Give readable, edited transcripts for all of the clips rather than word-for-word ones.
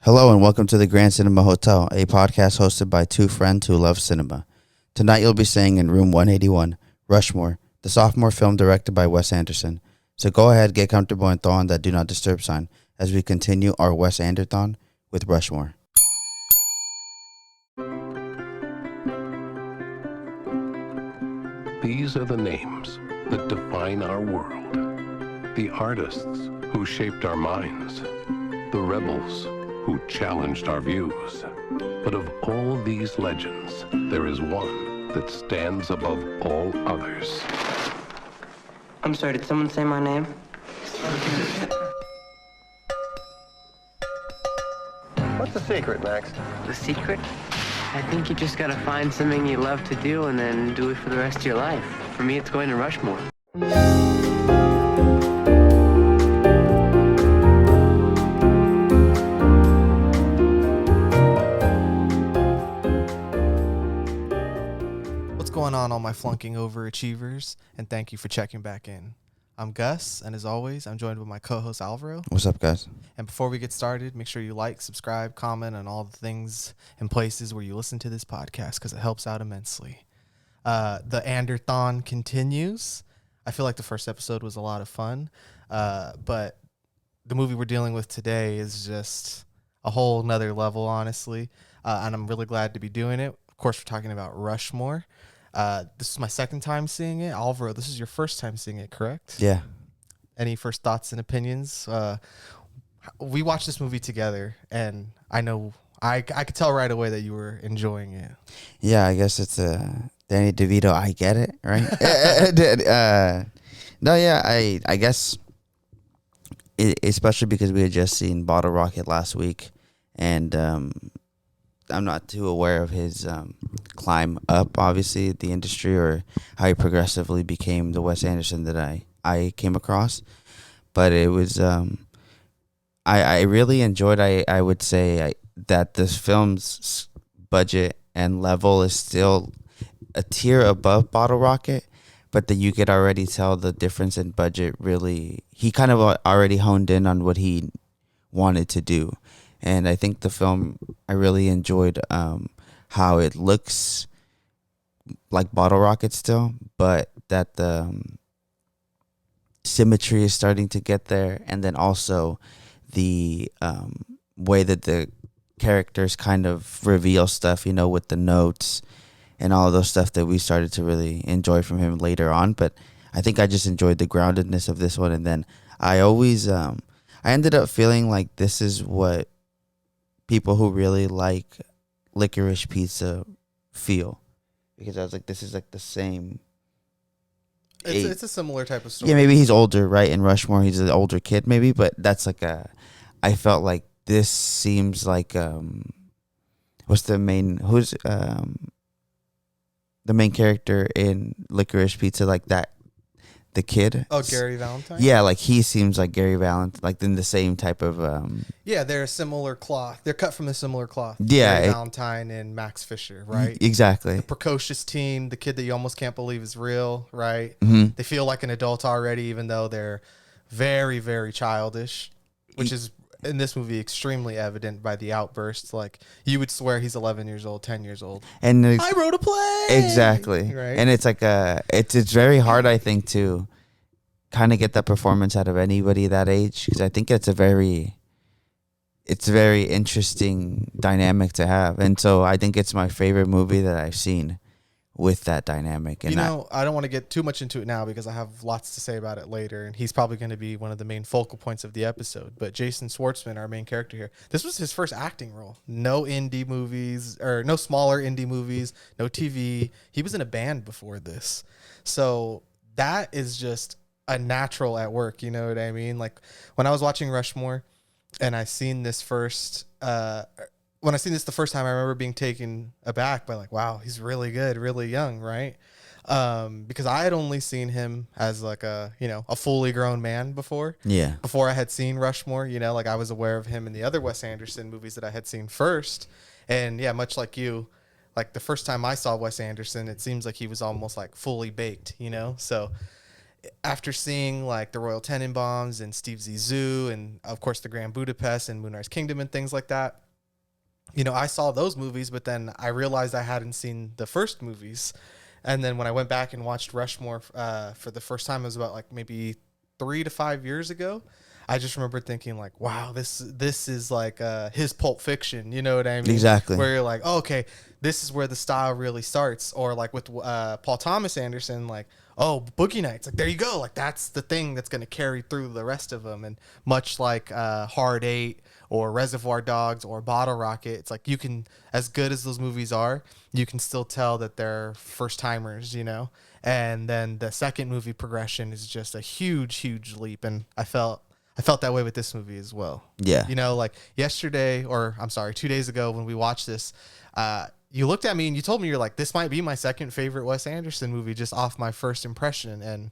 Hello and welcome to the Grand Cinema Hotel, a podcast hosted by two friends who love cinema. Tonight you'll be staying in room 181, Rushmore, the sophomore film directed by Wes Anderson. So go ahead, get comfortable, and throw on that Do Not Disturb sign as we continue our Wes Anderson with Rushmore. These are the names that define our world. The artists who shaped our minds. The rebels who challenged our views. But of all these legends, there is one that stands above all others. I'm sorry, did someone say my name? What's the secret, Max? The secret? I think you just gotta find something you love to do and then do it for the rest of your life. For me, it's going to Rushmore. What's going on, all my flunking overachievers, and thank you for checking back in. I'm Gus, and as always, I'm joined with my co-host Alvaro. What's up, guys? And before we get started, make sure you like, subscribe, comment on all the things and places where you listen to this podcast because it helps out immensely. The Anderthon continues. I feel like the first episode was a lot of fun, but the movie we're dealing with today is just a whole nother level, honestly, and I'm really glad to be doing it. Of course, we're talking about Rushmore. This is my second time seeing it. Alvaro, this is your first time seeing it, correct? Yeah. Any first thoughts and opinions? We watched this movie together, and I know I could tell right away that you were enjoying it. Yeah, I guess it's Danny DeVito. I get it, right? No, yeah, I guess, especially because we had just seen Bottle Rocket last week, and I'm not too aware of his climb up, obviously, the industry, or how he progressively became the Wes Anderson that I came across. But it was, I really enjoyed, I would say, that this film's budget and level is still a tier above Bottle Rocket, but that you could already tell the difference in budget really, he kind of already honed in on what he wanted to do. And I think the film, I really enjoyed how it looks like Bottle Rocket still, but that the symmetry is starting to get there. And then also the way that the characters kind of reveal stuff, you know, with the notes and all of those stuff that we started to really enjoy from him later on. But I think I just enjoyed the groundedness of this one. And then I always, I ended up feeling like this is what people who really like Licorice Pizza feel, because I was like, this is like the same. It's a similar type of story. Yeah, maybe he's older, right? In Rushmore, he's an older kid, maybe, but that's like I felt like this seems like who's the main character in Licorice Pizza, like that. The kid. Oh, Gary Valentine? Yeah, like he seems like Gary Valentine, like in the same type of. Yeah, they're a similar cloth. They're cut from a similar cloth. Yeah. Gary Valentine and Max Fisher, right? Exactly. The precocious teen, the kid that you almost can't believe is real, right? Mm-hmm. They feel like an adult already, even though they're very, very childish, which is in this movie extremely evident by the outbursts. Like, you would swear he's 11 years old, 10 years old. And I wrote a play. Exactly. Right. And it's like it's very hard, I think, to kind of get that performance out of anybody that age, because I think it's a very interesting dynamic to have. And so I think it's my favorite movie that I've seen with that dynamic. And I don't want to get too much into it now because I have lots to say about it later, and he's probably going to be one of the main focal points of the episode. But Jason Schwartzman, our main character here, this was his first acting role. No indie movies, or no smaller indie movies, no TV. He was in a band before this. So that is just a natural at work, you know what I mean? Like, when I was watching Rushmore and I seen this first when I seen this the first time, I remember being taken aback by like, wow, he's really good, really young, right? Because I had only seen him as like a fully grown man before. Yeah. Before I had seen Rushmore, like I was aware of him in the other Wes Anderson movies that I had seen first. And yeah, much like you, like the first time I saw Wes Anderson, it seems like he was almost like fully baked, So after seeing like the Royal Tenenbaums and Steve Zissou and of course the Grand Budapest and Moonrise Kingdom and things like that, you know, I saw those movies, but then I realized I hadn't seen the first movies. And then when I went back and watched Rushmore for the first time, it was about like maybe 3 to 5 years ago. I just remember thinking like, wow, this is like his Pulp Fiction. You know what I mean? Exactly. Where you're like, oh, okay, this is where the style really starts. Or like with Paul Thomas Anderson, like, oh, Boogie Nights. Like, there you go. Like, that's the thing that's going to carry through the rest of them. And much like Hard Eight or Reservoir Dogs or Bottle Rocket, it's like you can, as good as those movies are, you can still tell that they're first timers, you know? And then the second movie progression is just a huge, huge leap. And I felt that way with this movie as well. Yeah. You know, like yesterday, or I'm sorry, 2 days ago when we watched this, you looked at me and you told me, you're like, this might be my second favorite Wes Anderson movie just off my first impression. And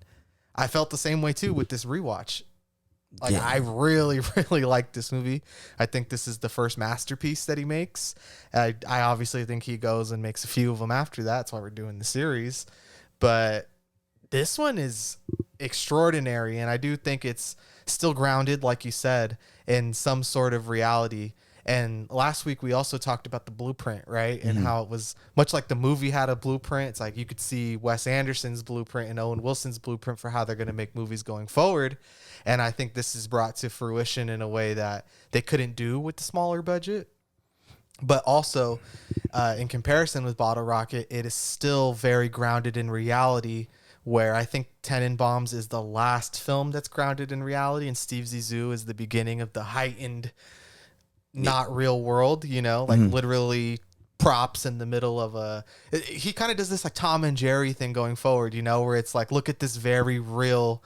I felt the same way too with this rewatch. Like, Yeah. I really, really like this movie. I think this is the first masterpiece that he makes. I obviously think he goes and makes a few of them after that. That's why we're doing the series. But this one is extraordinary. And I do think it's still grounded, like you said, in some sort of reality. And last week we also talked about the blueprint, right? And how it was much like the movie had a blueprint. It's like you could see Wes Anderson's blueprint and Owen Wilson's blueprint for how they're going to make movies going forward. And I think this is brought to fruition in a way that they couldn't do with the smaller budget. But also, in comparison with Bottle Rocket, it is still very grounded in reality, where I think Tenenbaums is the last film that's grounded in reality, and Steve Zissou is the beginning of the heightened, not real world, you know, like literally props in the middle of he kind of does this like Tom and Jerry thing going forward, you know, where it's like, look at this very real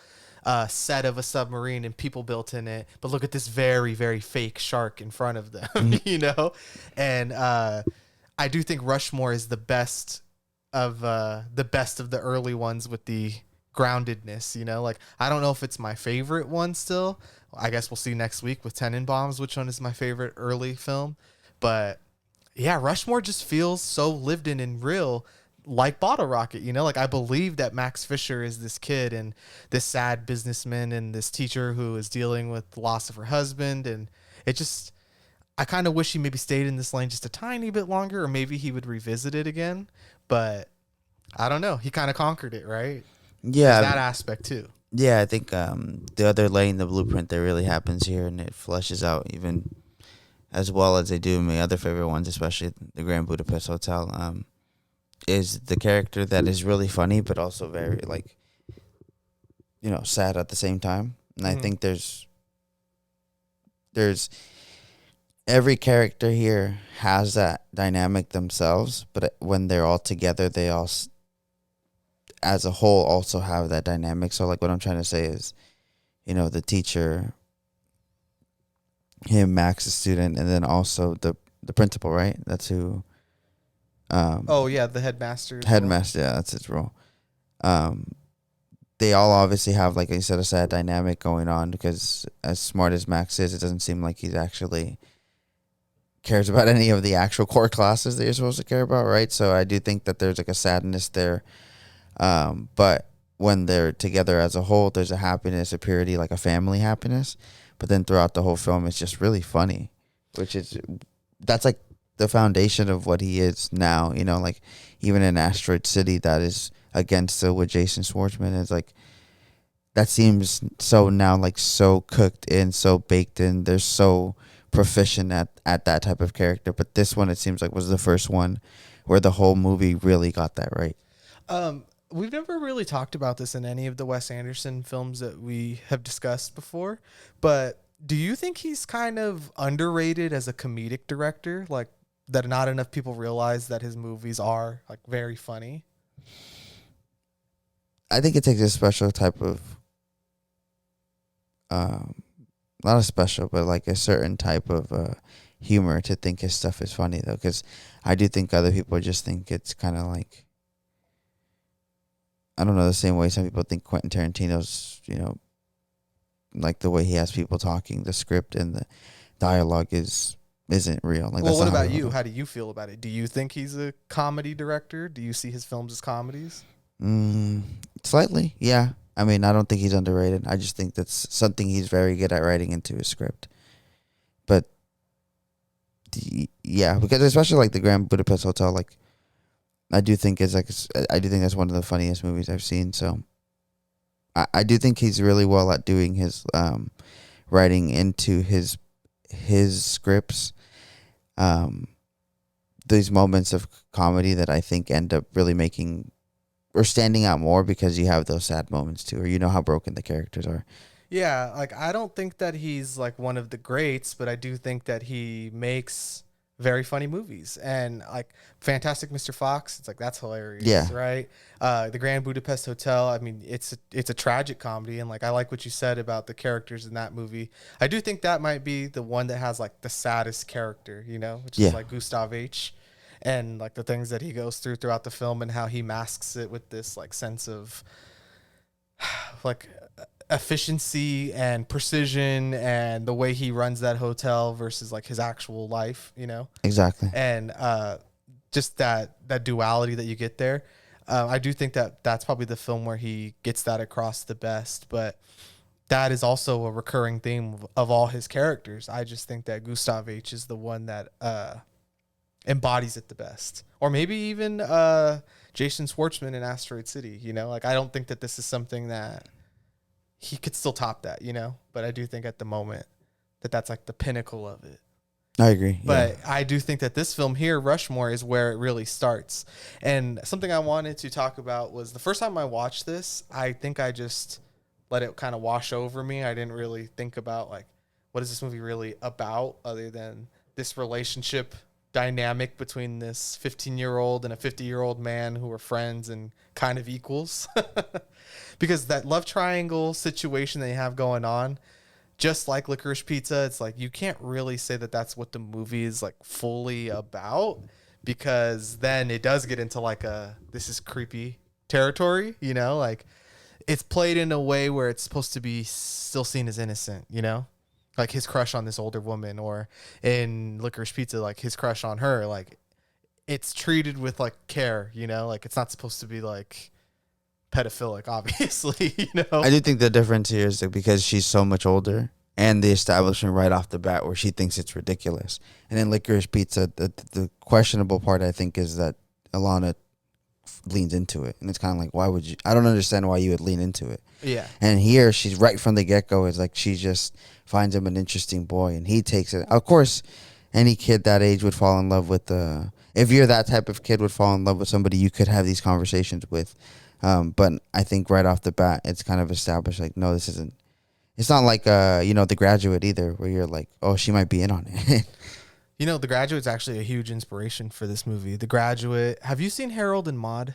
set of a submarine and people built in it, but look at this very, very fake shark in front of them, you know? And I do think Rushmore is the best of the early ones with the groundedness, you know? Like, I don't know if it's my favorite one still. I guess we'll see next week with Tenenbaums which one is my favorite early film. But yeah, Rushmore just feels so lived in and real, like Bottle Rocket, you know? Like, I believe that Max Fisher is this kid and this sad businessman and this teacher who is dealing with the loss of her husband. And it just, I kind of wish he maybe stayed in this lane just a tiny bit longer, or maybe he would revisit it again. But I don't know. He kind of conquered it, right? Yeah. There's that aspect too. Yeah, I think the other lane, the blueprint that really happens here, and it fleshes out even as well as they do in my other favorite ones, especially the Grand Budapest Hotel, is the character that is really funny, but also very, like, you know, sad at the same time. And I think there's every character here has that dynamic themselves, but when they're all together, they all, as a whole, also have that dynamic. So, like, what I'm trying to say is, you know, the teacher, him, Max, the student, and then also the principal, right? That's who. Oh yeah, the headmaster. Headmaster, yeah, that's his role. They all obviously have, like I said, a sad dynamic going on, because as smart as Max is, it doesn't seem like he's actually cares about any of the actual core classes that you're supposed to care about, right? So I do think that there's like a sadness there. But when they're together as a whole, there's a happiness, a purity, like a family happiness. But then throughout the whole film, it's just really funny, that's like the foundation of what he is now, you know, like even in Asteroid City, that is against with Jason Schwartzman, is like, that seems so now like so cooked in, so baked in. They're so proficient at that type of character. But this one, it seems like, was the first one where the whole movie really got that right. We've never really talked about this in any of the Wes Anderson films that we have discussed before, but do you think he's kind of underrated as a comedic director? Like, that not enough people realize that his movies are like very funny? I think it takes a special type of, not a special, but like a certain type of humor to think his stuff is funny, though, because I do think other people just think it's kind of like, I don't know, the same way some people think Quentin Tarantino's, you know, like the way he has people talking, the script and the dialogue isn't real. Like, well, what about you? How do you feel about it? Do you think he's a comedy director? Do you see his films as comedies? Slightly, yeah. I mean, I don't think he's underrated. I just think that's something he's very good at writing into his script. But yeah, because especially like the Grand Budapest Hotel, like I do think I do think that's one of the funniest movies I've seen. So I do think he's really well at doing his writing into his scripts. These moments of comedy that I think end up really making or standing out more because you have those sad moments too, or you know how broken the characters are. Yeah, like I don't think that he's like one of the greats, but I do think that he makes very funny movies. And like Fantastic Mr. Fox, it's like that's hilarious, Yeah. right? The Grand Budapest Hotel, I mean, it's a tragic comedy, and like I like what you said about the characters in that movie. I do think that might be the one that has like the saddest character, you know, which Yeah. is like Gustav H. And like the things that he goes through throughout the film and how he masks it with this like sense of like efficiency and precision and the way he runs that hotel versus like his actual life, you know? Exactly. And just that duality that you get there. I do think that that's probably the film where he gets that across the best, but that is also a recurring theme of all his characters. I just think that Gustav H is the one that embodies it the best. Or maybe even Jason Schwartzman in Asteroid City, you know? Like I don't think that this is something that he could still top that, you know? But I do think at the moment that that's like the pinnacle of it. I agree. But I do think that this film here, Rushmore, is where it really starts. And something I wanted to talk about was the first time I watched this, I think I just let it kind of wash over me. I didn't really think about like, what is this movie really about other than this relationship dynamic between this 15-year-old and a 50-year-old man who are friends and kind of equals. Because that love triangle situation they have going on, just like Licorice Pizza, it's like you can't really say that that's what the movie is like fully about, because then it does get into like this is creepy territory, you know, like it's played in a way where it's supposed to be still seen as innocent, you know, like his crush on this older woman, or in Licorice Pizza, like his crush on her, like it's treated with like care, you know, like it's not supposed to be like pedophilic, obviously, you know. I do think the difference here is that because she's so much older, and the establishment right off the bat where she thinks it's ridiculous. And in Licorice Pizza, the questionable part I think is that Alana leans into it, and it's kind of like, why would you? I don't understand why you would lean into it. Yeah. And here she's right from the get go. It's like she just finds him an interesting boy, and he takes it. Of course, any kid that age would fall in love with if you're that type of kid, would fall in love with somebody you could have these conversations with. But I think right off the bat, it's kind of established like, no, this isn't. It's not like The Graduate either, where you're like, oh, she might be in on it. You know, The Graduate's actually a huge inspiration for this movie. The Graduate. Have you seen Harold and Maude?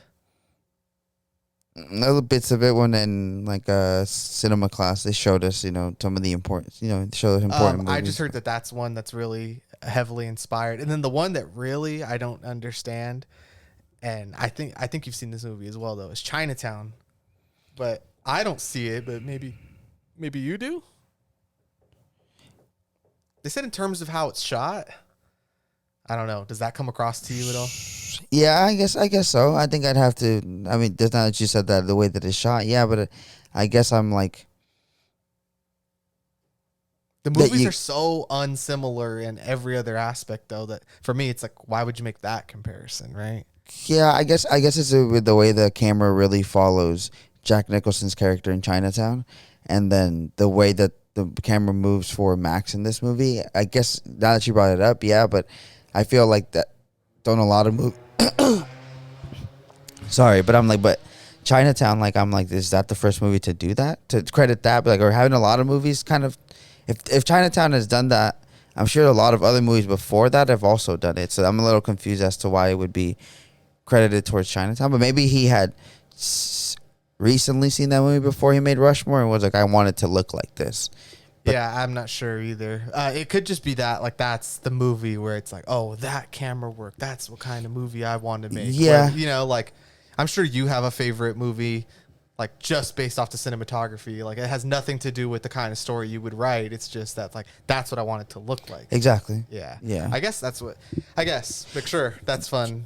Little bits of it when in like a cinema class they showed us, some of the important, show us important movies. I just heard that that's one that's really heavily inspired, and then the one that really I don't understand, and I think you've seen this movie as well though, is Chinatown, but I don't see it, but maybe you do. They said in terms of how it's shot. I don't know. Does that come across to you at all? Yeah, I guess so. I think I'd have to. I mean, there's not that you said that the way that it's shot. Yeah, but I guess I'm like. The movies are so unsimilar in every other aspect, though, that for me, it's like, why would you make that comparison, right? Yeah, I guess it's with the way the camera really follows Jack Nicholson's character in Chinatown, and then the way that the camera moves for Max in this movie. I guess now that you brought it up, yeah, but I feel like that don't a lot of movies. Sorry, but I'm like, but Chinatown, like, I'm like, is that the first movie to do that? To credit that, but like, or having a lot of movies kind of, if Chinatown has done that, I'm sure a lot of other movies before that have also done it. So I'm a little confused as to why it would be credited towards Chinatown. But maybe he had recently seen that movie before he made Rushmore and was like, I want it to look like this. But yeah, I'm not sure either. It could just be that, like, that's the movie where it's like, oh, that camera work, that's what kind of movie I want to make. Yeah. Where, like, I'm sure you have a favorite movie, like, just based off the cinematography. Like, it has nothing to do with the kind of story you would write. It's just that, like, that's what I want it to look like. Exactly. Yeah. Yeah. But sure, that's fun.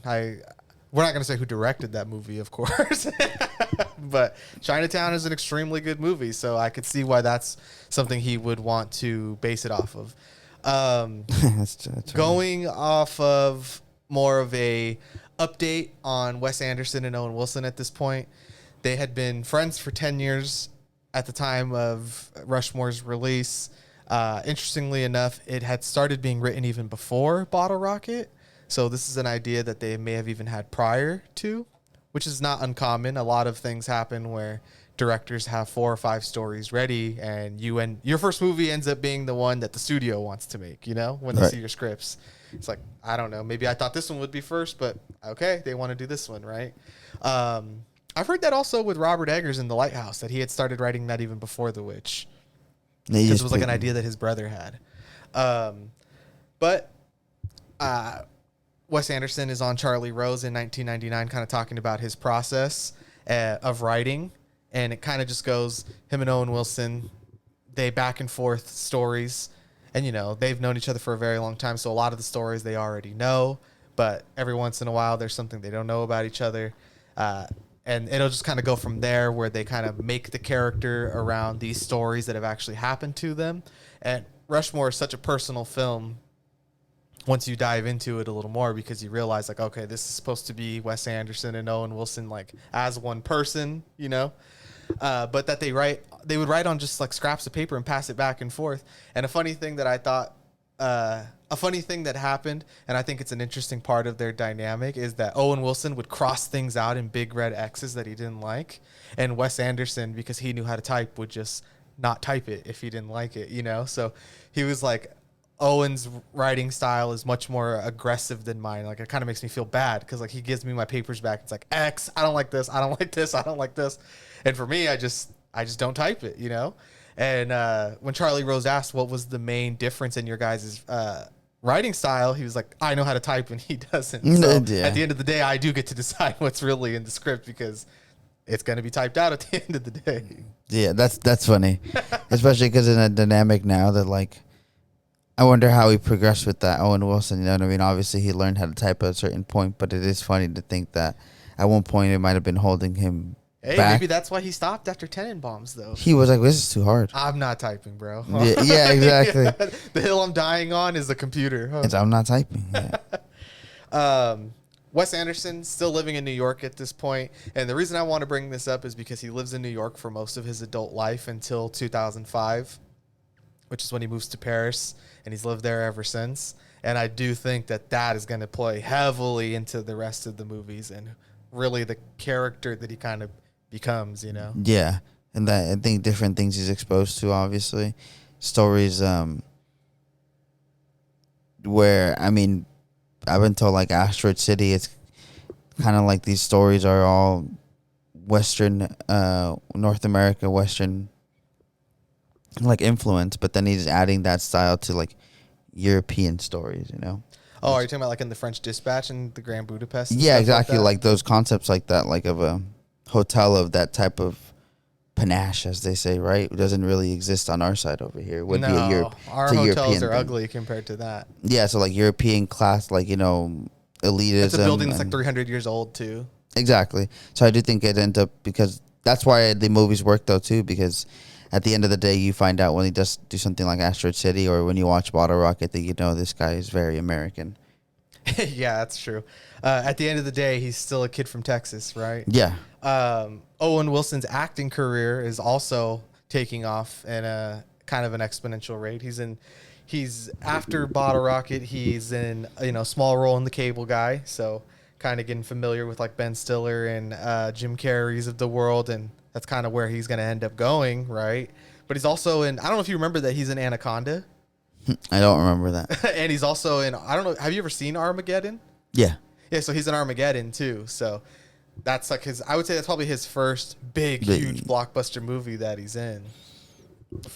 we're not going to say who directed that movie, of course, but Chinatown is an extremely good movie. So I could see why that's something he would want to base it off of. That's Going off of more of a update on Wes Anderson and Owen Wilson at this point, they had been friends for 10 years at the time of Rushmore's release. Interestingly enough, it had started being written even before Bottle Rocket. So this is an idea that they may have even had prior to, which is not uncommon. A lot of things happen where directors have 4 or 5 stories ready, and your first movie ends up being the one that the studio wants to make, you know, when they see your scripts. It's like, I don't know, maybe I thought this one would be first, but okay, they want to do this one, right? I've heard that also with Robert Eggers in The Lighthouse, that he had started writing that even before The Witch, because it was like an idea that his brother had. But Wes Anderson is on Charlie Rose in 1999, kind of talking about his process of writing. And it kind of just goes, him and Owen Wilson, they back and forth stories. And, you know, they've known each other for a very long time. So a lot of the stories they already know. But every once in a while, there's something they don't know about each other. And it'll just kind of go from there, where they kind of make the character around these stories that have actually happened to them. And Rushmore is such a personal film once you dive into it a little more, because you realize, like, okay, this is supposed to be Wes Anderson and Owen Wilson, like, as one person, you know? But that they would write on just like scraps of paper and pass it back and forth. And a funny thing that happened, and I think it's an interesting part of their dynamic, is that Owen Wilson would cross things out in big red X's that he didn't like. And Wes Anderson, because he knew how to type, would just not type it if he didn't like it, you know? So he was like, Owen's writing style is much more aggressive than mine. Like, it kind of makes me feel bad, because like he gives me my papers back. It's like, X, I don't like this. I don't like this. I don't like this. And for me, I just don't type it, you know? And when Charlie Rose asked what was the main difference in your guys' writing style, he was like, I know how to type and he doesn't. So at the end of the day, I do get to decide what's really in the script, because it's going to be typed out at the end of the day. Yeah, that's funny. Especially because in a dynamic now that, like, I wonder how he progressed with that, Owen Wilson. You know what I mean? Obviously, he learned how to type at a certain point, but it is funny to think that at one point it might have been holding him back. Maybe that's why he stopped after Tenenbaums, though. He was like, this is too hard. I'm not typing, bro. Yeah, exactly. The hill I'm dying on is the computer. Huh? I'm not typing. Yeah. Wes Anderson still living in New York at this point. And the reason I want to bring this up is because he lives in New York for most of his adult life until 2005, which is when he moves to Paris. And he's lived there ever since. And I do think that is going to play heavily into the rest of the movies and really the character that he kind of becomes, you know? Yeah. And that, I think different things he's exposed to, obviously. Stories where, I mean, I've been told, like, Asteroid City, it's kind of like these stories are all Western, North America, Western, like, influence, but then he's adding that style to, like, European stories, you know? Oh, are you talking about like in the French Dispatch and the Grand Budapest? Yeah, exactly. Like those concepts like that, like of a hotel of that type of panache, as they say, right? It doesn't really exist on our side over here. It would be a Europe. Our hotels European are thing. Ugly compared to that. Yeah, so like European class, like, you know, elitism. It's a building that's like 300 years old too. Exactly. So I do think it ends up, because that's why the movies work though too, because at the end of the day, you find out when he does do something like Asteroid City or when you watch Bottle Rocket that you know this guy is very American. Yeah, that's true. At the end of the day, he's still a kid from Texas, right? Yeah. Owen Wilson's acting career is also taking off in a kind of an exponential rate. He's after Bottle Rocket, he's in, you know, small role in The Cable Guy, so kind of getting familiar with like Ben Stiller and Jim Carrey's of the world, and that's kind of where he's going to end up going, right? But he's also in, I don't know if you remember that he's in Anaconda. I don't remember that. And he's also in, I don't know, have you ever seen Armageddon? Yeah. Yeah, so he's in Armageddon too. So that's like I would say that's probably his first big, huge blockbuster movie that he's in.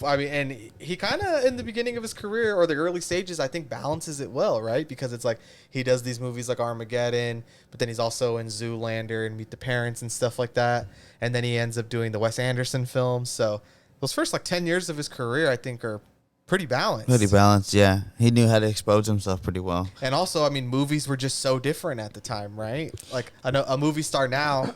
I mean, and he kind of, in the beginning of his career or the early stages, I think balances it well, right? Because it's like he does these movies like Armageddon, but then he's also in Zoolander and Meet the Parents and stuff like that. And then he ends up doing the Wes Anderson films. So those first like 10 years of his career, I think, are pretty balanced. Pretty balanced, yeah. He knew how to expose himself pretty well. And also, I mean, movies were just so different at the time, right? Like a movie star now,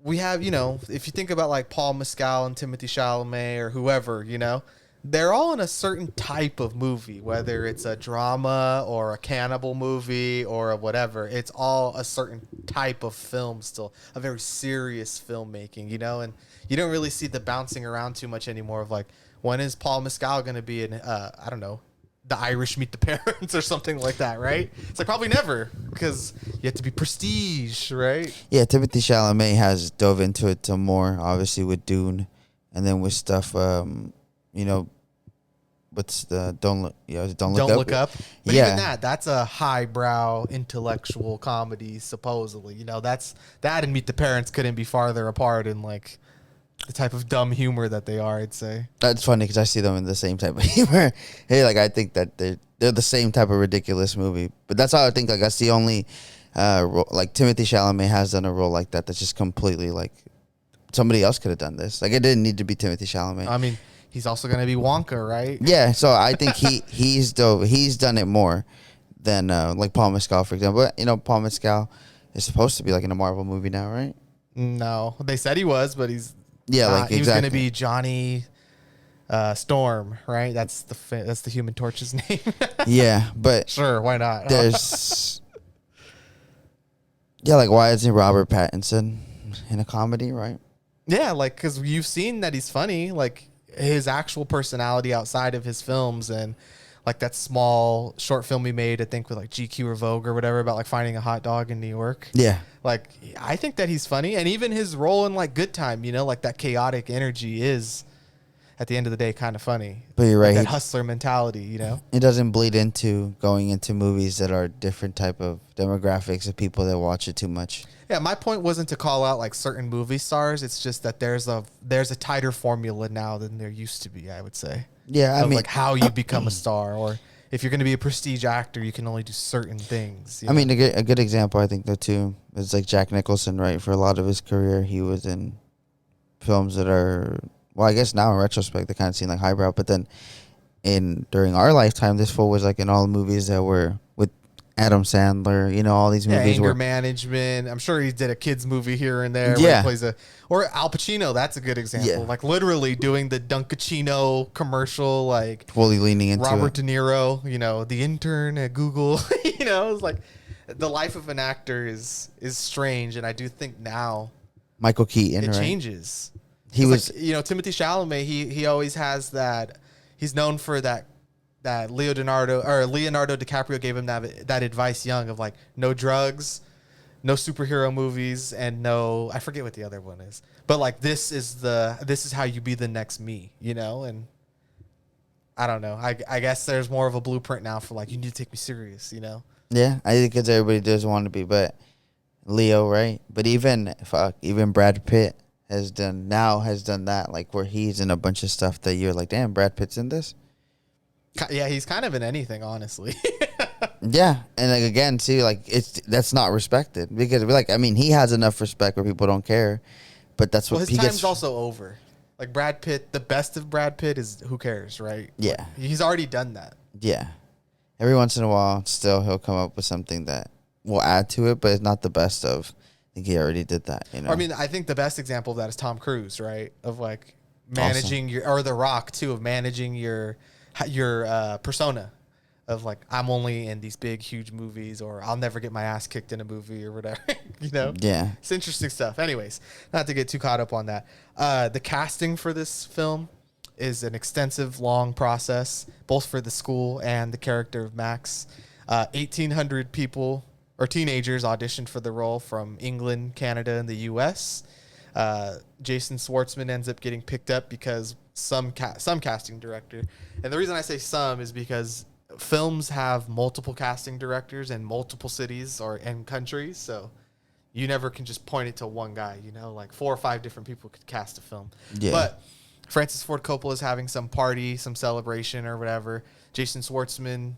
we have, you know, if you think about like Paul Mescal and Timothy Chalamet or whoever, you know, they're all in a certain type of movie, whether it's a drama or a cannibal movie or a whatever. It's all a certain type of film still, a very serious filmmaking, you know, and you don't really see the bouncing around too much anymore of like, when is Paul Mescal going to be in, I don't know, The Irish Meet the Parents or something like that, right? It's like probably never, because you have to be prestige, right? Yeah, Timothy Chalamet has dove into it some more, obviously with Dune, and then with stuff, you know, what's the Don't Look Up. But Yeah. even that's a highbrow intellectual comedy, supposedly. You know, that and Meet the Parents couldn't be farther apart in like the type of dumb humor that they are, I'd say. That's funny because I see them in the same type of humor. Hey, like I think that they're the same type of ridiculous movie. But that's how I think. Like that's the only role, like Timothy Chalamet has done a role like that. That's just completely like somebody else could have done this. Like it didn't need to be Timothy Chalamet. I mean, he's also going to be Wonka, right? Yeah, so I think he's dope. He's done it more than like Paul Mescal, for example. But, you know, Paul Mescal is supposed to be like in a Marvel movie now, right? No, they said he was, but he's Yeah, like he was going to exactly. be Johnny Storm, right? That's the Human Torch's name. Yeah, but Sure, why not? there's yeah, like why isn't Robert Pattinson in a comedy, right? Yeah, like because you've seen that he's funny, like his actual personality outside of his films, and like that small short film he made, I think with like GQ or Vogue or whatever, about like finding a hot dog in New York. Yeah, Like I think that he's funny, and even his role in like Good Time, you know, like that chaotic energy is, at the end of the day, kind of funny. but you're Like right. that hustler mentality, you know. It doesn't bleed into going into movies that are different type of demographics of people that watch it too much. Yeah, my point wasn't to call out like certain movie stars. It's just that there's a tighter formula now than there used to be, I would say. Yeah, I Of mean, like how you become a star, or if you're going to be a prestige actor, you can only do certain things. you I know? mean, a good example, I think, though, too, is like Jack Nicholson, right? For a lot of his career, he was in films that are, well, I guess now in retrospect, they kind of seem like highbrow. But then during our lifetime, this fool was like in all the movies that were with Adam Sandler, you know, all these yeah, movies anger were. management. I'm sure he did a kids movie here and there. Where Yeah. he plays or Al Pacino. That's a good example. Yeah. Like literally doing the Dunkachino commercial, like Fully leaning into Robert it. De Niro. You know, the intern at Google. You know, it's like the life of an actor is strange, and I do think now Michael Keaton, it right? changes. He 'Cause, was, like, you know, Timothy Chalamet. He always has that. He's known for that Leonardo DiCaprio gave him that advice young of like no drugs, no superhero movies, and no, I forget what the other one is. But like this is how you be the next me, you know? And I don't know. I guess there's more of a blueprint now for like you need to take me serious, you know? yeah, I think because everybody does want to be, but Leo, right? But even Brad Pitt has done that, like where he's in a bunch of stuff that you're like, damn, Brad Pitt's in this. Yeah, he's kind of in anything, honestly. Yeah, and like again, see, like that's not respected because like I mean he has enough respect where people don't care, but that's what Well, his he time's gets. also over. Like Brad Pitt, the best of Brad Pitt is who cares, right? Yeah. Like, he's already done that. Yeah, every once in a while, still he'll come up with something that will add to it, but it's not the best of. I think he already did that. You know, I mean, I think the best example of that is Tom Cruise, right? Of like managing or The Rock too, of managing your persona. Of like, I'm only in these big, huge movies, or I'll never get my ass kicked in a movie or whatever. You know? yeah, It's interesting stuff. Anyways, not to get too caught up on that. The casting for this film is an extensive, long process, both for the school and the character of Max. 1,800 people or teenagers auditioned for the role from England, Canada, and the U.S. Jason Schwartzman ends up getting picked up because some casting director, and the reason I say some is because films have multiple casting directors in multiple cities and countries, so you never can just point it to one guy, you know, like 4 or 5 different people could cast a film. Yeah. But Francis Ford Coppola is having some party, some celebration or whatever. Jason Schwartzman,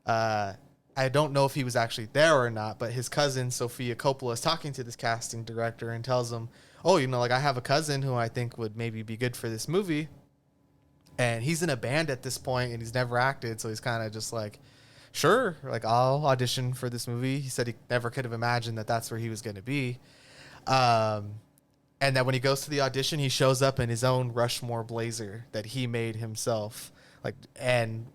I don't know if he was actually there or not, but his cousin, Sophia Coppola, is talking to this casting director and tells him, oh, you know, like I have a cousin who I think would maybe be good for this movie. And he's in a band at this point, and he's never acted, so he's kind of just like, sure, like I'll audition for this movie. He said he never could have imagined that that's where he was going to be. And that when he goes to the audition, he shows up in his own Rushmore blazer that he made himself. Like, and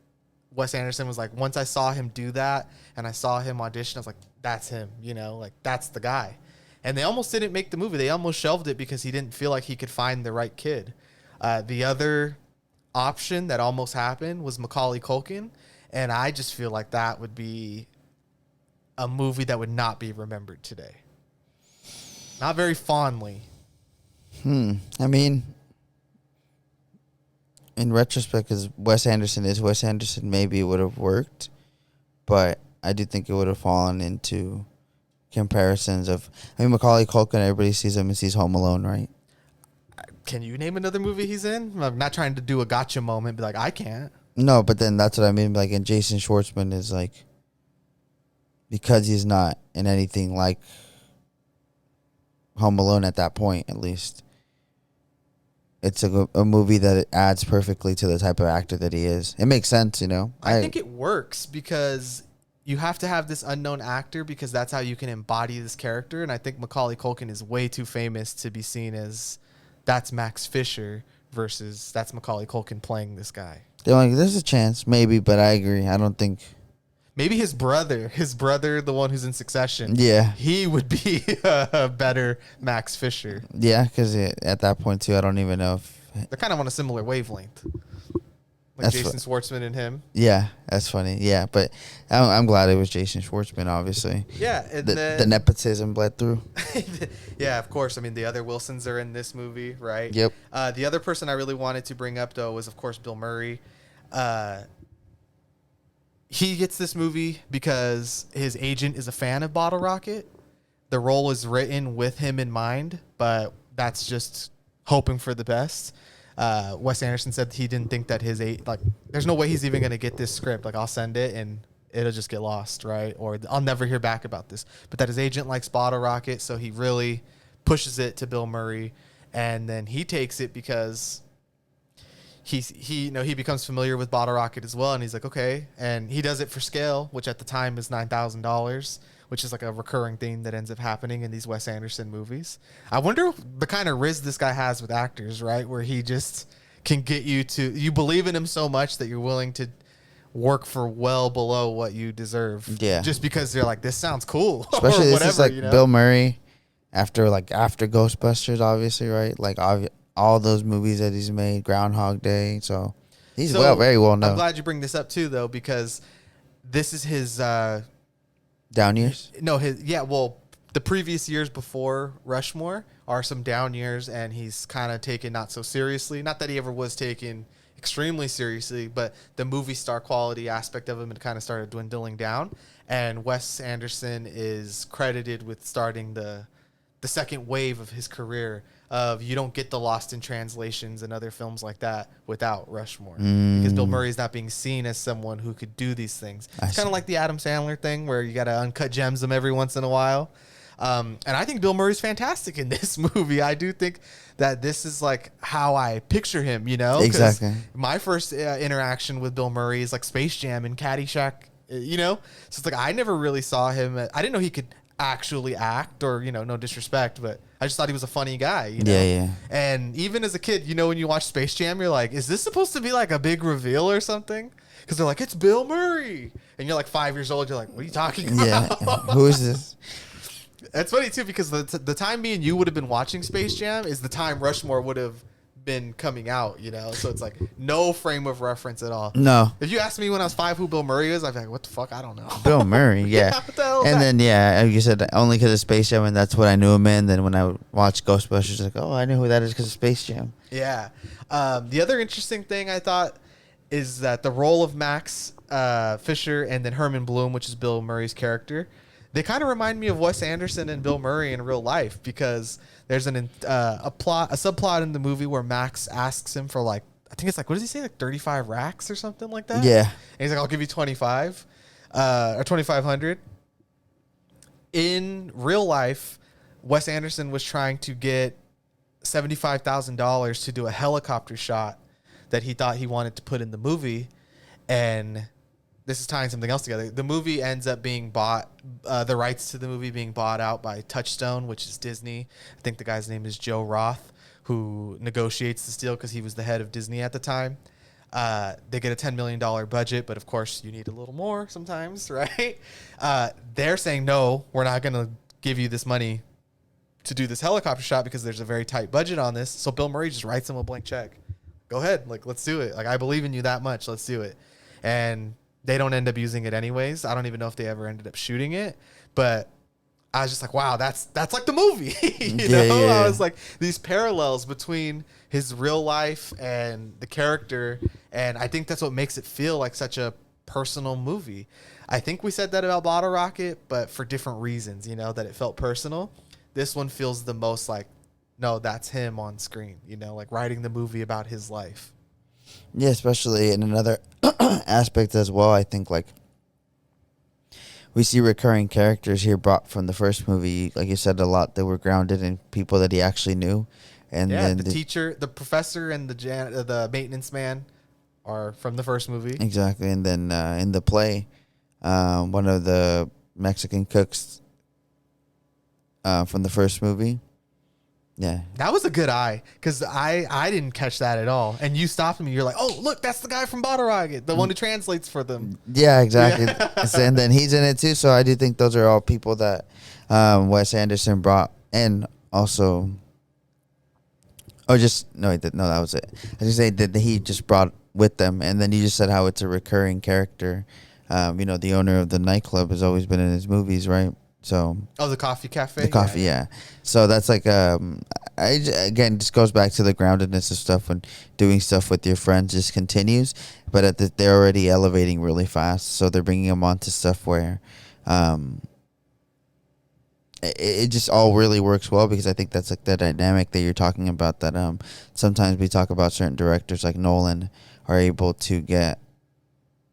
Wes Anderson was like, once I saw him do that and I saw him audition, I was like, that's him, you know, like that's the guy. And they almost didn't make the movie. They almost shelved it because he didn't feel like he could find the right kid. The other option that almost happened was Macaulay Culkin. And I just feel like that would be a movie that would not be remembered today. Not very fondly. I mean, in retrospect, because Wes Anderson is Wes Anderson, maybe it would have worked, but I do think it would have fallen into comparisons of. I mean, Macaulay Culkin, everybody sees him and sees Home Alone, right? Can you name another movie he's in? I'm not trying to do a gotcha moment, but like I can't. No, but then that's what I mean. Like, and Jason Schwartzman is like, because he's not in anything like Home Alone at that point, at least. It's a movie that adds perfectly to the type of actor that he is. It makes sense, you know. I think it works because you have to have this unknown actor because that's how you can embody this character. And I think Macaulay Culkin is way too famous to be seen as that's Max Fisher versus that's Macaulay Culkin playing this guy. They're like, there's a chance, maybe, but I agree. I don't think. Maybe his brother, the one who's in Succession. Yeah. He would be a better Max Fisher. Yeah, because at that point, too, I don't even know if. They're kind of on a similar wavelength. Like That's Jason Schwartzman and him. Yeah, that's funny. Yeah, but I'm glad it was Jason Schwartzman, obviously. Yeah. And the nepotism bled through. Yeah, of course. I mean, the other Wilsons are in this movie, right? Yep. The other person I really wanted to bring up, though, was, of course, Bill Murray. He gets this movie because his agent is a fan of Bottle Rocket. The role is written with him in mind, but that's just hoping for the best. Wes Anderson said he didn't think that there's no way he's even going to get this script. Like, I'll send it and it'll just get lost, right? Or I'll never hear back about this. But that his agent likes Bottle Rocket, so he really pushes it to Bill Murray. And then he takes it because he becomes familiar with Bottle Rocket as well, and he's like, okay, and he does it for scale, which at the time is $9,000, which is like a recurring theme that ends up happening in these Wes Anderson movies. I wonder the kind of riz this guy has with actors, right? Where he just can get you believe in him so much that you're willing to work for well below what you deserve. Yeah. Just because they're like, this sounds cool. Especially or this whatever, is like you know? Bill Murray after Ghostbusters, obviously, right? Like all those movies that he's made, Groundhog Day. So he's very well known. I'm glad you bring this up too, though, because this is his down years. No, the previous years before Rushmore are some down years, and he's kind of taken not so seriously. Not that he ever was taken extremely seriously, but the movie star quality aspect of him had kind of started dwindling down. And Wes Anderson is credited with starting the second wave of his career of you don't get the Lost in Translations and other films like that without Rushmore. Because Bill Murray is not being seen as someone who could do these things. It's kind of like the Adam Sandler thing where you got to uncut gems them every once in a while. And I think Bill Murray's fantastic in this movie. I do think that this is like how I picture him, you know? Exactly. My first interaction with Bill Murray is like Space Jam and Caddyshack, you know? So it's like I never really saw him. I didn't know he could actually act, or, you know, no disrespect, but I just thought he was a funny guy, you know? Yeah. And even as a kid, you know, when you watch Space Jam, you're like, is this supposed to be like a big reveal or something? Because they're like, it's Bill Murray. And you're like 5 years old. You're like, what are you talking about? Yeah. Who is this? It's funny, too, because the time me and you would have been watching Space Jam is the time Rushmore would have been coming out, you know? So it's like no frame of reference at all. No. If you asked me when I was 5 who Bill Murray is, I'd be like, what the fuck? I don't know. Bill Murray, yeah. What the hell is and that? then, yeah, like you said, only because of Space Jam, and that's what I knew him in. Then when I watched Ghostbusters, like, oh, I knew who that is because of Space Jam. Yeah. The other interesting thing I thought is that the role of Max Fisher and then Herman Bloom, which is Bill Murray's character, they kind of remind me of Wes Anderson and Bill Murray in real life, because there's a subplot in the movie where Max asks him for, like, I think it's like, what does he say, like 35 racks or something like that? Yeah. And he's like, I'll give you 25 or 2,500. In real life, Wes Anderson was trying to get $75,000 to do a helicopter shot that he thought he wanted to put in the movie. And this is tying something else together. The movie ends up being bought, the rights to the movie being bought out by Touchstone, which is Disney. I think the guy's name is Joe Roth, who negotiates this deal because he was the head of Disney at the time. They get a $10 million budget, but of course you need a little more sometimes, right? They're saying, no, we're not going to give you this money to do this helicopter shot because there's a very tight budget on this. So Bill Murray just writes him a blank check. Go ahead. Like, let's do it. Like, I believe in you that much. Let's do it. And they don't end up using it anyways. I don't even know if they ever ended up shooting it, but I was just like, wow, that's like the movie. I was like, these parallels between his real life and the character. And I think that's what makes it feel like such a personal movie. I think we said that about Bottle Rocket, but for different reasons, that it felt personal. This one feels the most like, no, that's him on screen, like writing the movie about his life. Yeah, especially in another aspect as well. I think like we see recurring characters here brought from the first movie, like you said, a lot that were grounded in people that he actually knew. And then the teacher, the professor, and the maintenance man are from the first movie. Exactly. And then in the play, one of the Mexican cooks from the first movie. Yeah. That was a good eye, because I didn't catch that at all. And you stopped me. You're like, oh, look, that's the guy from Bottle Rocket, the one who translates for them. Yeah, exactly. And then he's in it too. So I do think those are all people that Wes Anderson brought. And also, that was it. I just say that he just brought with them. And then you just said how it's a recurring character. The owner of the nightclub has always been in his movies, right? So the coffee cafe. The coffee, yeah. So that's like again, just goes back to the groundedness of stuff when doing stuff with your friends just continues, but they're already elevating really fast, so they're bringing them onto stuff where it just all really works well, because I think that's like the dynamic that you're talking about, that sometimes we talk about certain directors like Nolan are able to get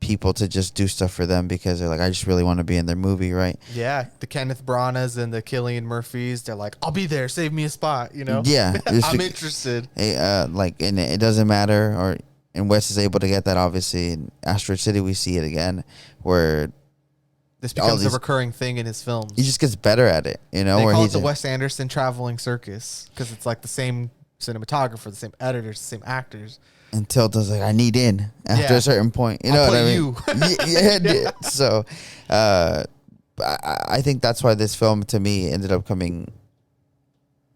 people to just do stuff for them because they're like, I just really want to be in their movie, right? Yeah, the Kenneth Branaghs and the Cillian Murphys, they're like, I'll be there, save me a spot, Yeah. I'm interested. And it doesn't matter, and Wes is able to get that, obviously. In Asteroid City, we see it again, where this becomes a recurring thing in his films. He just gets better at it, They call it the Wes Anderson traveling circus, because it's like the same cinematographer, the same editors, the same actors. Until it's like, I need in after a certain point. You know what I mean? Yeah. So I think that's why this film, to me, ended up being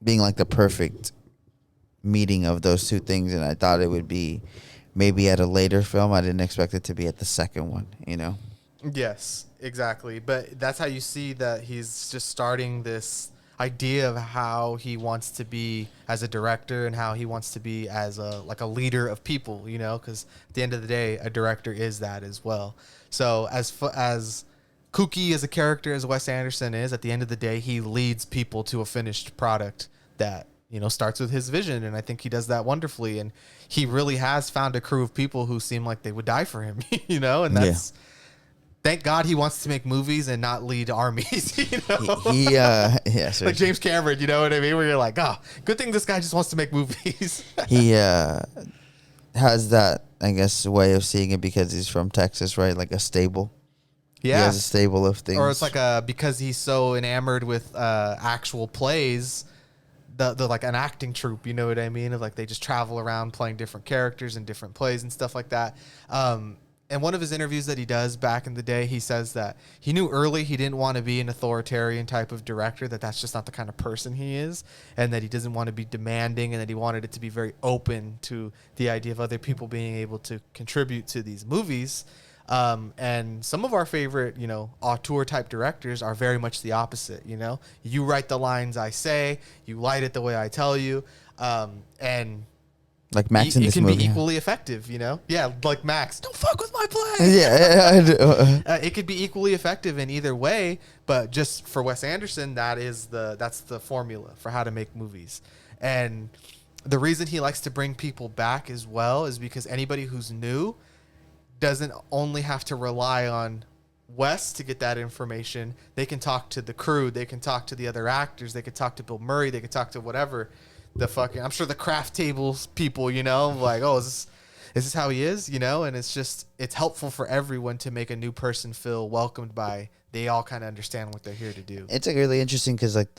like the perfect meeting of those two things. And I thought it would be maybe at a later film. I didn't expect it to be at the second one, Yes, exactly. But that's how you see that he's just starting this idea of how he wants to be as a director and how he wants to be as a leader of people, because at the end of the day, a director is that as well. So as kooky as a character as Wes Anderson is, at the end of the day, he leads people to a finished product that starts with his vision, and I think he does that wonderfully. And he really has found a crew of people who seem like they would die for him, and that's. Yeah. Thank God he wants to make movies and not lead armies, Like James Cameron, you know what I mean? Where you're like, good thing this guy just wants to make movies. He has that, I guess, way of seeing it because he's from Texas, right? Like a stable. Yeah. He has a stable of things. Or it's like because he's so enamored with actual plays, the like an acting troupe, you know what I mean? Of like they just travel around playing different characters in different plays and stuff like that. And one of his interviews that he does back in the day, he says that he knew early he didn't want to be an authoritarian type of director, that's just not the kind of person he is, and that he doesn't want to be demanding, and that he wanted it to be very open to the idea of other people being able to contribute to these movies. And some of our favorite, auteur type directors are very much the opposite. You write the lines I say, you light it the way I tell you, and like Max in this movie. It can be equally effective, Yeah, like Max. Don't fuck with my plan. Yeah. It could be equally effective in either way, but just for Wes Anderson, that's the formula for how to make movies. And the reason he likes to bring people back as well is because anybody who's new doesn't only have to rely on Wes to get that information. They can talk to the crew. They can talk to the other actors. They could talk to Bill Murray. They could talk to whatever. I'm sure the craft tables people, like, is is this how he is? You know, and it's helpful for everyone to make a new person feel welcomed by. They all kind of understand what they're here to do. It's like really interesting because like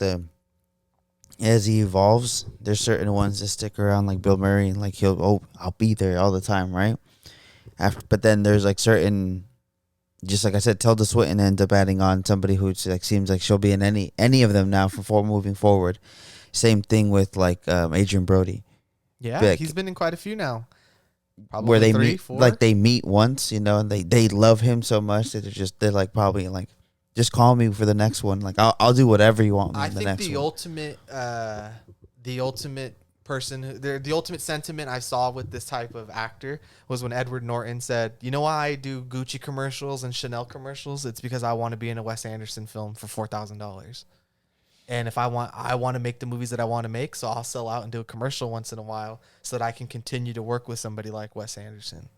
as he evolves, there's certain ones that stick around, like Bill Murray, and like I'll be there all the time, right? But then there's like certain, just like I said, Tilda Swinton ends up adding on somebody who like seems like she'll be in any of them now moving forward. Same thing with like Adrian Brody. Yeah, like, he's been in quite a few now. Probably where they 3, meet, 4. like they meet once, you know, and they love him so much that they're like probably like, just call me for the next one. Like I'll do whatever you want me I in the think next the one. ultimate person, the ultimate sentiment I saw with this type of actor was when Edward Norton said, "You know why I do Gucci commercials and Chanel commercials? It's because I want to be in a Wes Anderson film for $4,000." And if I want to make the movies that I want to make, so I'll sell out and do a commercial once in a while so that I can continue to work with somebody like Wes Anderson.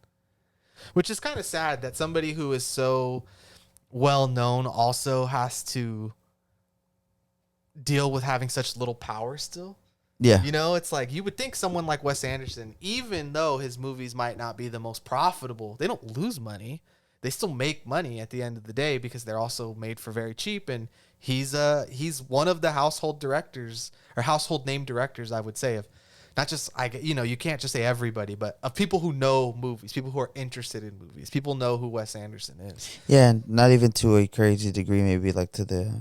Which is kind of sad that somebody who is so well known also has to deal with having such little power still. Yeah. You know, it's like you would think someone like Wes Anderson, even though his movies might not be the most profitable, they don't lose money. They still make money at the end of the day because they're also made for very cheap, and he's one of the household directors or household name directors, I would say, of not just you can't just say everybody, but of people who know movies, people who are interested in movies. People know who Wes Anderson is. Yeah, and not even to a crazy degree, maybe like to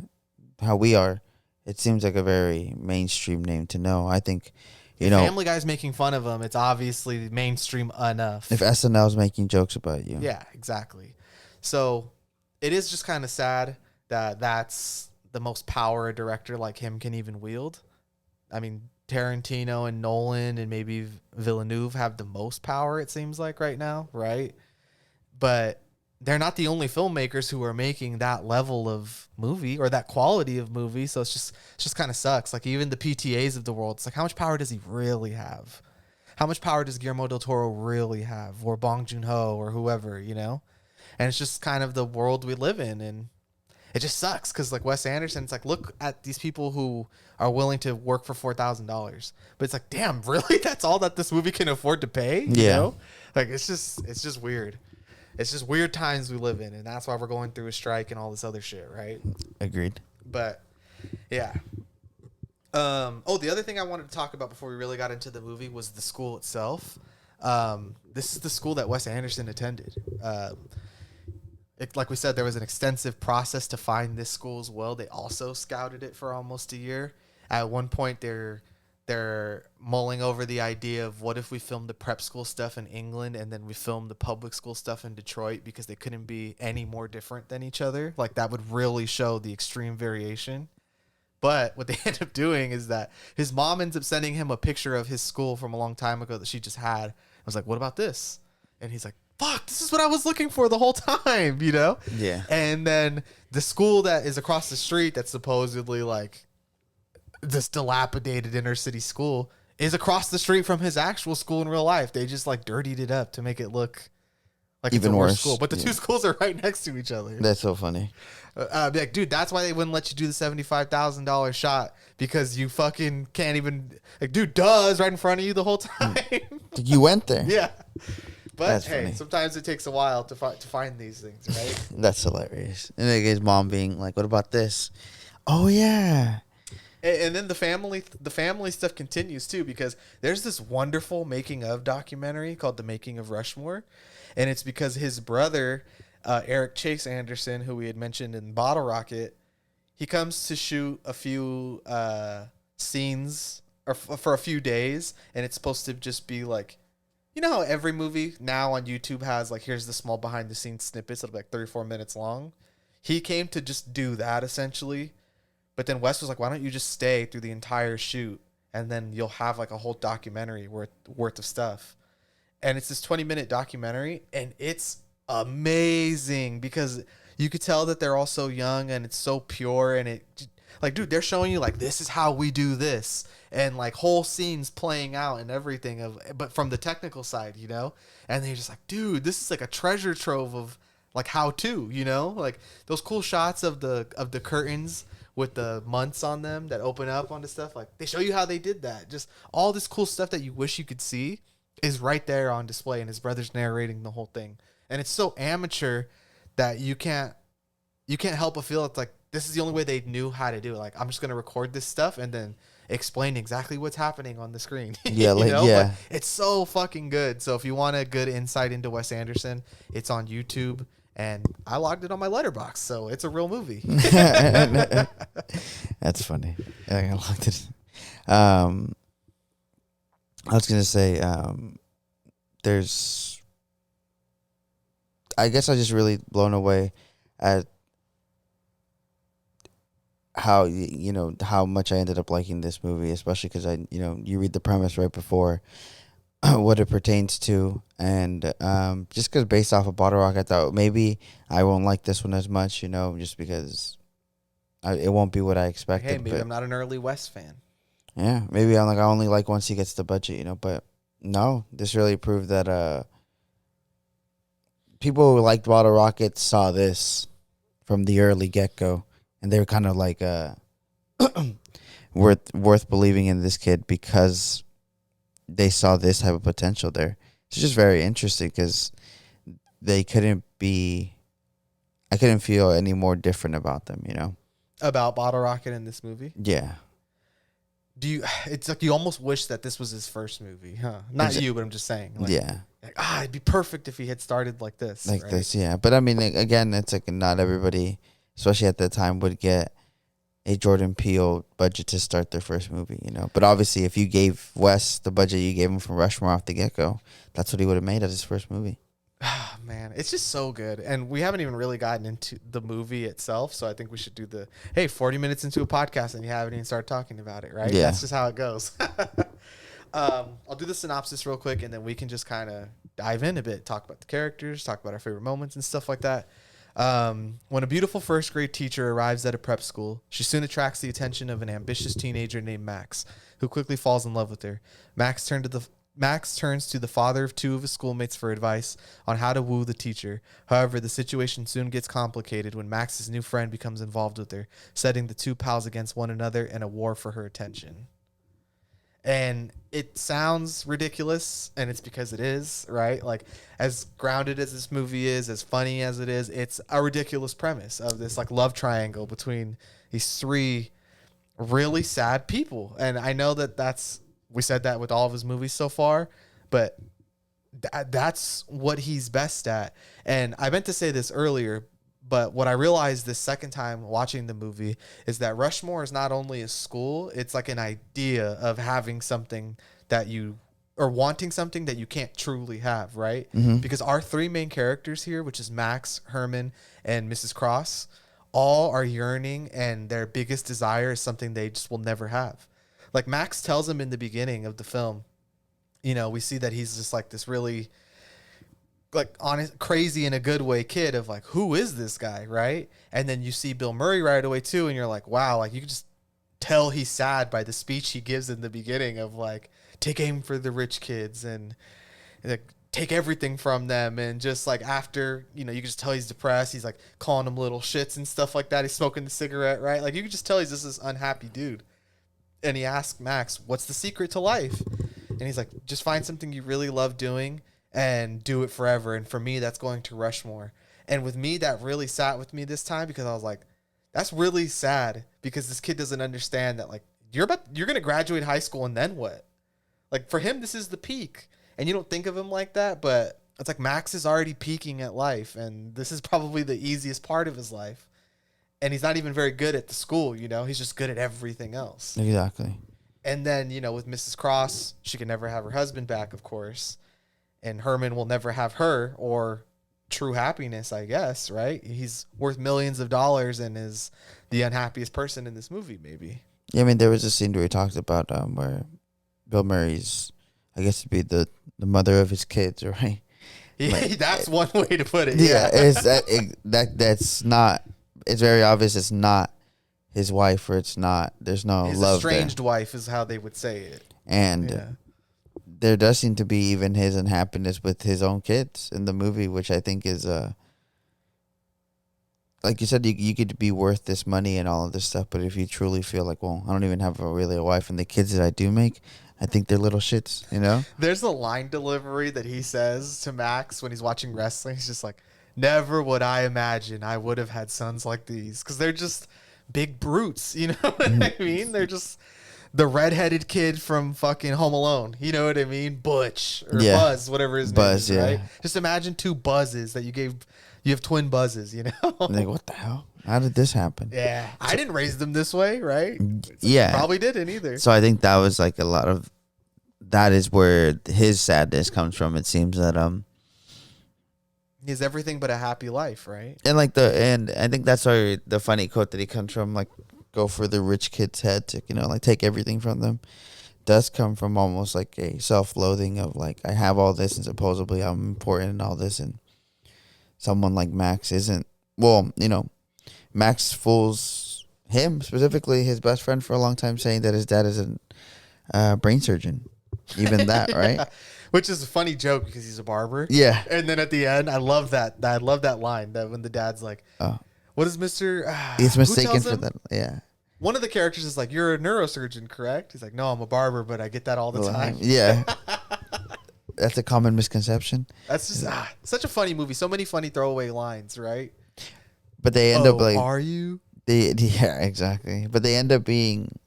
how we are. It seems like a very mainstream name to know. I think, if Family Guy's making fun of him, it's obviously mainstream enough. If SNL's making jokes about you. Yeah, exactly. So it is just kind of sad that that's the most power a director like him can even wield. I mean, Tarantino and Nolan and maybe Villeneuve have the most power, it seems like right now, right? But they're not the only filmmakers who are making that level of movie or that quality of movie. So it just kind of sucks. Like even the PTAs of the world, it's like, how much power does he really have? How much power does Guillermo del Toro really have, or Bong Joon-ho, or whoever, you know? And it's just kind of the world we live in, and it just sucks because like Wes Anderson, it's like, look at these people who are willing to work for $4,000, but it's like, damn, really? That's all that this movie can afford to pay? You know? Like it's just weird. It's just weird times we live in, and that's why we're going through a strike and all this other shit, right? Agreed. But yeah. The other thing I wanted to talk about before we really got into the movie was the school itself. This is the school that Wes Anderson attended. Like we said, there was an extensive process to find this school as well. They also scouted it for almost a year. At one point, they're mulling over the idea of what if we filmed the prep school stuff in England and then we filmed the public school stuff in Detroit, because they couldn't be any more different than each other. Like that would really show the extreme variation. But what they end up doing is that his mom ends up sending him a picture of his school from a long time ago that she just had. I was like, what about this? And he's like, fuck, this is what I was looking for the whole time, you know? Yeah. And then the school that is across the street that's supposedly like this dilapidated inner city school is across the street from his actual school in real life. They just like dirtied it up to make it look like even it's a worse school. But the two schools are right next to each other. That's so funny. Like, dude, that's why they wouldn't let you do the $75,000 shot, because you fucking can't even, like, dude, does right in front of you the whole time. You went there. Yeah. But That's hey, funny. sometimes it takes a while to find these things, right? That's hilarious. And like his mom being like, what about this? Oh yeah. And then the family stuff continues too, because there's this wonderful making of documentary called The Making of Rushmore. And it's because his brother, Eric Chase Anderson, who we had mentioned in Bottle Rocket, he comes to shoot a few scenes or for a few days. And it's supposed to just be like, you know how every movie now on YouTube has like, here's the small behind the scenes snippets that are like 34 minutes long. He came to just do that essentially. But then Wes was like, why don't you just stay through the entire shoot, and then you'll have like a whole documentary worth of stuff. And it's this 20-minute documentary, and it's amazing because you could tell that they're all so young, and it's so pure, and it like, dude, they're showing you like, this is how we do this, and like whole scenes playing out and everything but from the technical side, you know? And they're just like, dude, this is like a treasure trove of like how to, you know? Like those cool shots of the curtains with the months on them that open up onto stuff. Like they show you how they did that. Just all this cool stuff that you wish you could see. is right there on display, and his brother's narrating the whole thing. And it's so amateur that you can't help but feel it's like this is the only way they knew how to do it. Like, I'm just gonna record this stuff and then explain exactly what's happening on the screen. Yeah, like, But it's so fucking good. So if you want a good insight into Wes Anderson, it's on YouTube, and I logged it on my letterbox, so it's a real movie. That's funny. I looked at it. I was gonna say, there's. I guess I just really blown away at how how much I ended up liking this movie, especially because you read the premise right before what it pertains to, and just because based off of Bottle Rock, I thought maybe I won't like this one as much, just because it won't be what I expected. Hey, maybe I'm not an early West fan. Yeah, maybe I only like once he gets the budget, but no, this really proved that people who liked Bottle Rocket saw this from the early get-go, and they were kind of like worth believing in this kid because they saw this type of potential there. It's just very interesting because I couldn't feel any more different about them, About Bottle Rocket in this movie? Yeah. It's like you almost wish that this was his first movie, huh? Not you, but I'm just saying. Like, yeah. It'd be perfect if he had started like this. Like right? this, yeah. But I mean, again, it's like not everybody, especially at the time, would get a Jordan Peele budget to start their first movie, But obviously, if you gave Wes the budget you gave him from Rushmore off the get-go, that's what he would have made as his first movie. Man, it's just so good. And we haven't even really gotten into the movie itself, so I think we should do 40 minutes into a podcast and you haven't even started talking about it, right? Yeah. That's just how it goes. I'll do the synopsis real quick, and then we can just kind of dive in a bit, talk about the characters, talk about our favorite moments and stuff like that. When a beautiful first grade teacher arrives at a prep school, she soon attracts the attention of an ambitious teenager named Max, who quickly falls in love with her. Max turns to the father of two of his schoolmates for advice on how to woo the teacher. However, the situation soon gets complicated when Max's new friend becomes involved with her, setting the two pals against one another in a war for her attention. And it sounds ridiculous, and it's because it is, right? Like, as grounded as this movie is, as funny as it is, it's a ridiculous premise of this like love triangle between these three really sad people. And I know we said that with all of his movies so far, but that's what he's best at. And I meant to say this earlier, but what I realized this second time watching the movie is that Rushmore is not only a school, it's like an idea of having something wanting something that you can't truly have, right? Mm-hmm. Because our three main characters here, which is Max, Herman, and Mrs. Cross, all are yearning, and their biggest desire is something they just will never have. Like Max tells him in the beginning of the film, we see that he's just like this really like honest, crazy in a good way kid of like, who is this guy, right? And then you see Bill Murray right away too, and you're like, wow, like you can just tell he's sad by the speech he gives in the beginning of like, take aim for the rich kids and like take everything from them, and just like after, you can just tell he's depressed. He's like calling them little shits and stuff like that. He's smoking the cigarette, right? Like you can just tell he's just this unhappy dude. And he asks Max, what's the secret to life? And he's like, just find something you really love doing and do it forever. And for me, that's going to Rushmore. And with me, that really sat with me this time, because I was like, that's really sad, because this kid doesn't understand that like you're going to graduate high school and then what? Like for him, this is the peak. And you don't think of him like that, but it's like Max is already peaking at life, and this is probably the easiest part of his life. And he's not even very good at the school, he's just good at everything else. Exactly. And then, with Mrs. Cross, she can never have her husband back, of course. And Herman will never have her or true happiness, I guess, right? He's worth millions of dollars and is the unhappiest person in this movie, maybe. Yeah, I mean, there was a scene where he talked about where Bill Murray's, I guess, to be the mother of his kids, right? Yeah, that's one way to put it. Yeah, it's that's not. It's very obvious it's not his wife, or it's not. There's no his love. Estranged there. wife is how they would say it. And there does seem to be even his unhappiness with his own kids in the movie, which I think is like you said, you could be worth this money and all of this stuff, but if you truly feel like, well, I don't even have really a wife, and the kids that I do make, I think they're little shits, you know? There's a line delivery that he says to Max when he's watching wrestling. He's just like, never would I imagine I would have had sons like these. Because they're just big brutes. You know what I mean? They're just the redheaded kid from fucking Home Alone. You know what I mean? Butch or Yeah. Buzz, whatever his Buzz, name is, yeah. right? Just imagine two Buzzes that you have twin Buzzes, you know? Like, what the hell? How did this happen? Yeah. I didn't raise them this way, right? Yeah. Probably didn't either. So I think that was like a lot of, that is where his sadness comes from. It seems that, He has everything but a happy life, right? and I think that's where the funny quote that he comes from, like, go for the rich kid's head to, like take everything from them, does come from almost like a self-loathing of like, I have all this and supposedly I'm important and all this, and someone like Max isn't. Well, Max fools him, specifically his best friend, for a long time, saying that his dad is a brain surgeon. Even that, right? Which is a funny joke because he's a barber. Yeah. And then at the end, I love that. I love that line that when the dad's like, Oh. "What is Mister?" He's who mistaken tells for him? that. Yeah. One of the characters is like, "You're a neurosurgeon, correct?" He's like, "No, I'm a barber, but I get that all the time." Yeah. That's a common misconception. That's just such a funny movie. So many funny throwaway lines, right? But they end up like, are you? yeah, exactly. But they end up being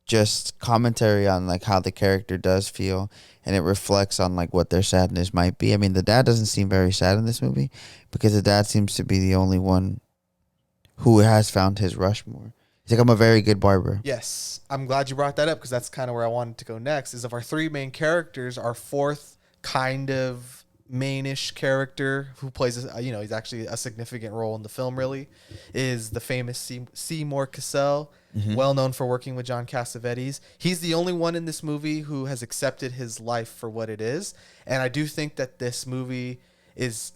just commentary on like how the character does feel, and it reflects on like what their sadness might be. I mean, the dad doesn't seem very sad in this movie because the dad seems to be the only one who has found his Rushmore. He's like, I'm a very good barber. Yes, I'm glad you brought that up because that's kind of where I wanted to go next. Is of our three main characters, our fourth kind of mainish character who plays, he's actually a significant role in the film. Really, is the famous Seymour Cassell, well known for working with John Cassavetes. He's the only one in this movie who has accepted his life for what it is, and I do think that this movie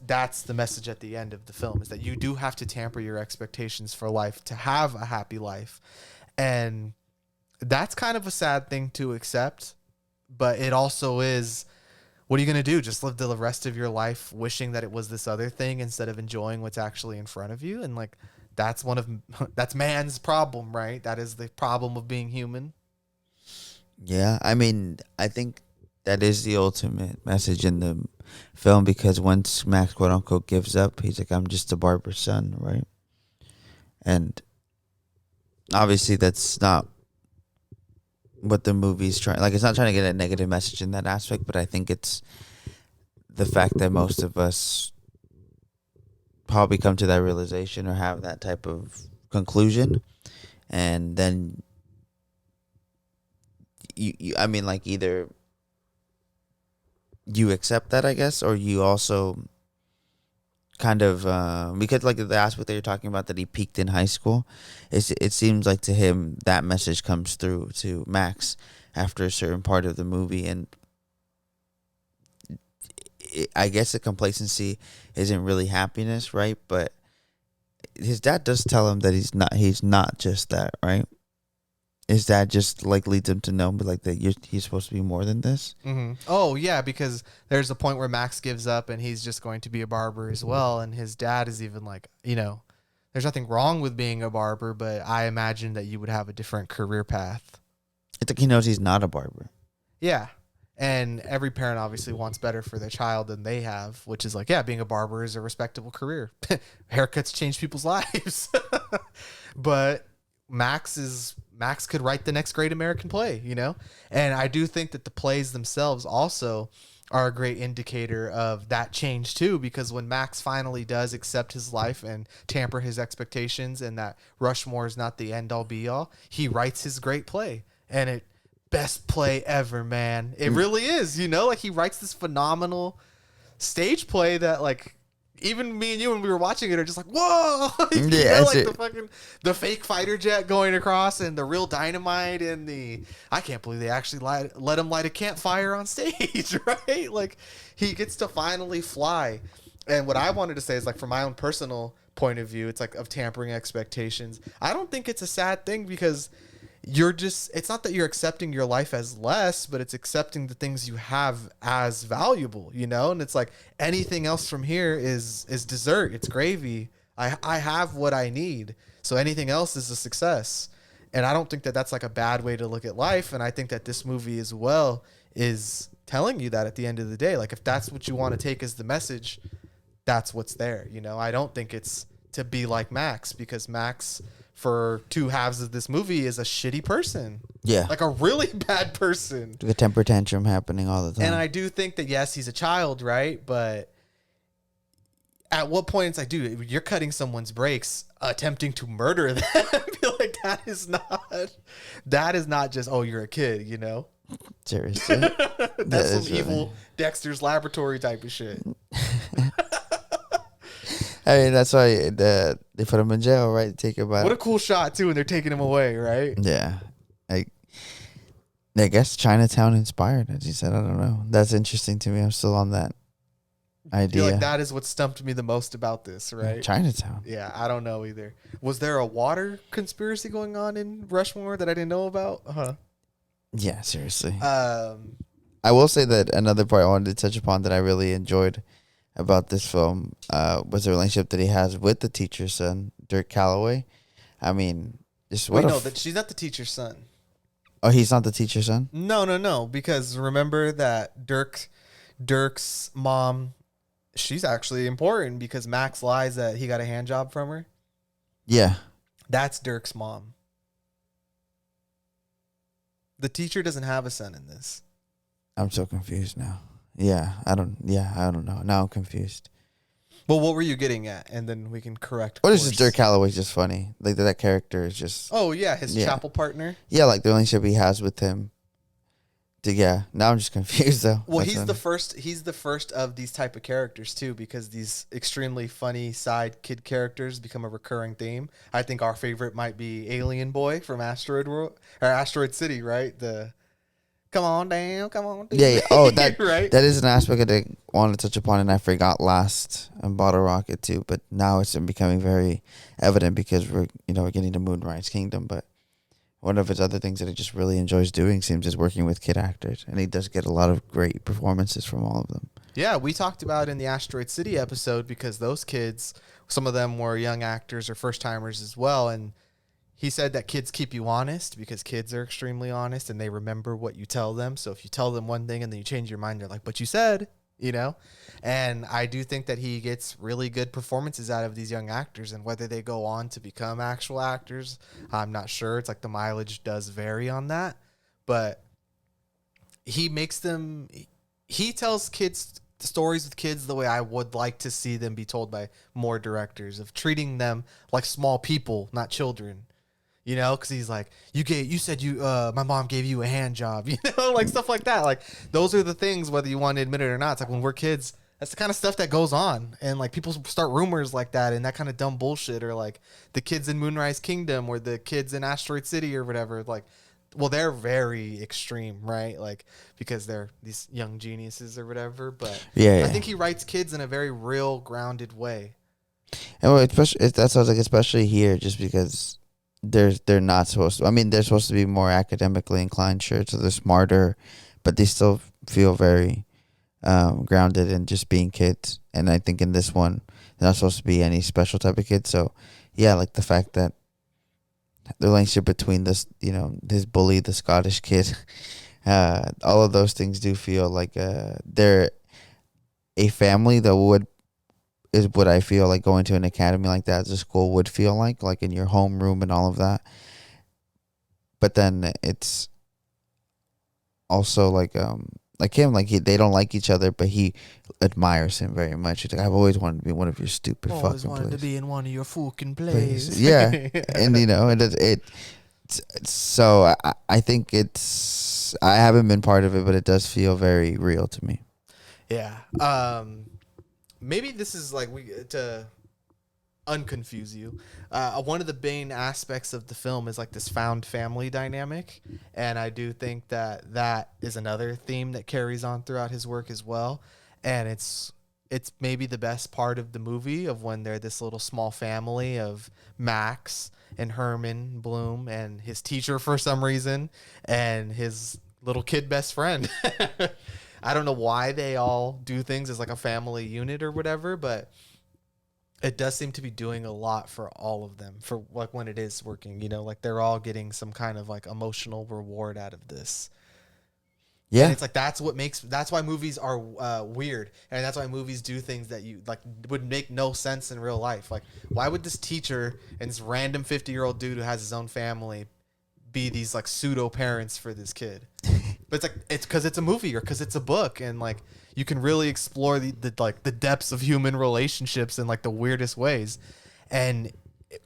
that's the message at the end of the film, is that you do have to tamper your expectations for life to have a happy life. And that's kind of a sad thing to accept, but it also is, what are you going to do? Just live the rest of your life wishing that it was this other thing instead of enjoying what's actually in front of you? And like, that's man's problem, right? That is the problem of being human. Yeah, I mean, I think that is the ultimate message in the film, because once Max, quote unquote, gives up, he's like, I'm just a barber's son, right? And obviously that's not what the movie's trying, like, it's not trying to get a negative message in that aspect, but I think it's the fact that most of us probably come to that realization or have that type of conclusion, and then you I mean, like, either you accept that, I guess, or you also kind of because like the aspect that you're talking about, that he peaked in high school, it seems like to him that message comes through to Max after a certain part of the movie, and I guess the complacency isn't really happiness, right? But his dad does tell him that he's not just that, right? His dad just like leads him to know, but like that he's supposed to be more than this. Mm-hmm. Oh yeah, because there's a point where Max gives up and he's just going to be a barber as well, and his dad is even like, there's nothing wrong with being a barber, but I imagine that you would have a different career path. It's like he knows he's not a barber. Yeah. And every parent obviously wants better for their child than they have, which is like, yeah, being a barber is a respectable career. Haircuts change people's lives. But Max could write the next great American play, And I do think that the plays themselves also are a great indicator of that change too, because when Max finally does accept his life and tamper his expectations, and that Rushmore is not the end all be all, he writes his great play, and it best play ever, man. It really is, like he writes this phenomenal stage play that like even me and you when we were watching it are just like, whoa. The fake fighter jet going across and the real dynamite and I can't believe they actually let him light a campfire on stage, right? Like he gets to finally fly. And what I wanted to say is, like, from my own personal point of view, it's like of tampering expectations. I don't think it's a sad thing, because it's not that you're accepting your life as less, but it's accepting the things you have as valuable, and it's like anything else from here is dessert. It's gravy. I have what I need. So anything else is a success. And I don't think that that's like a bad way to look at life. And I think that this movie as well is telling you that at the end of the day, like if that's what you want to take as the message, that's what's there. You know, I don't think it's to be like Max, because Max for two halves of this movie is a shitty person. Yeah. Like a really bad person. The temper tantrum happening all the time. And I do think that, yes, he's a child, right? But at what point it's like, dude, you're cutting someone's brakes, attempting to murder them. I feel like that is not just, oh, you're a kid, you know? Seriously. That's some really evil Dexter's Laboratory type of shit. I mean, that's why they put him in jail, right? Take him out. What a cool shot, too, when they're taking him away, right? Yeah. I guess Chinatown inspired, as you said. I don't know. That's interesting to me. I'm still on that I feel idea. like that is what stumped me the most about this, right? Chinatown. Yeah, I don't know either. Was there a water conspiracy going on in Rushmore that I didn't know about? Yeah, seriously. I I will say that another part I wanted to touch upon that I really enjoyed about this film was the relationship that he has with the teacher's son, Dirk Calloway. I mean, just what that she's not the teacher's son. Oh, he's not the teacher's son? No, because remember that Dirk's mom, she's actually important because Max lies that he got a hand job from her. Yeah. That's Dirk's mom. The teacher doesn't have a son in this. I'm so confused now. I don't know. Now I'm confused. Well, what were you getting at? And then we can correct. What is just Dirk Calloway's just funny. Like that character is just Oh yeah, his chapel partner. Yeah, like the relationship he has with him. Now I'm just confused though. Well, That's he's funny. the first of these type of characters too, because these extremely funny side kid characters become a recurring theme. I think our favorite might be Alien Boy from Asteroid City, right? The come on down. Yeah. Oh, that right. That is an aspect that I wanted to touch upon, and I forgot last on Bottle Rocket too. But now it's becoming very evident because we're getting to Moonrise Kingdom. But one of his other things that he just really enjoys doing seems is working with kid actors, and he does get a lot of great performances from all of them. Yeah, we talked about in the Asteroid City episode because those kids, some of them were young actors or first timers as well, and he said that kids keep you honest because kids are extremely honest and they remember what you tell them. So if you tell them one thing and then you change your mind, they're like, but you said, And I do think that he gets really good performances out of these young actors, and whether they go on to become actual actors, I'm not sure. It's like the mileage does vary on that, but he tells kids stories with kids the way I would like to see them be told by more directors, of treating them like small people, not children. Because he's like, you said my mom gave you a hand job, like stuff like that. Like those are the things, whether you want to admit it or not. It's like when we're kids, that's the kind of stuff that goes on. And like people start rumors like that and that kind of dumb bullshit, or like the kids in Moonrise Kingdom or the kids in Asteroid City or whatever. Like, well, they're very extreme, right? Like because they're these young geniuses or whatever. But Yeah. I think he writes kids in a very real, grounded way. And especially here, just because they're not supposed to. I mean, they're supposed to be more academically inclined, sure, so they're smarter, but they still feel very grounded in just being kids. And I think in this one, they're not supposed to be any special type of kid. So, yeah, like the fact that the relationship between this, his bully, the Scottish kid, all of those things do feel like they're a family that is what I feel like going to an academy like that as a school would feel like in your homeroom and all of that. But then it's also like him, they don't like each other, but he admires him very much. He's like, I've always wanted to be one of your stupid Always fucking wanted to plays. be in one of your fucking plays. Yeah. And so I think I haven't been part of it, but it does feel very real to me. Yeah. Maybe this is like to unconfuse you. One of the main aspects of the film is like this found family dynamic, and I do think that is another theme that carries on throughout his work as well. And it's maybe the best part of the movie, of when they're this little small family of Max and Herman Bloom and his teacher for some reason and his little kid best friend. I don't know why they all do things as like a family unit or whatever, but It does seem to be doing a lot for all of them, for like when it is working, like they're all getting some kind of like emotional reward out of this. And Yeah. it's like that's why movies are weird, and that's why movies do things that you like would make no sense in real life. Like, why would this teacher and this random 50-year-old dude who has his own family be these like pseudo parents for this kid? But it's like it's because it's a movie or because it's a book, and like you can really explore the like the depths of human relationships in like the weirdest ways, and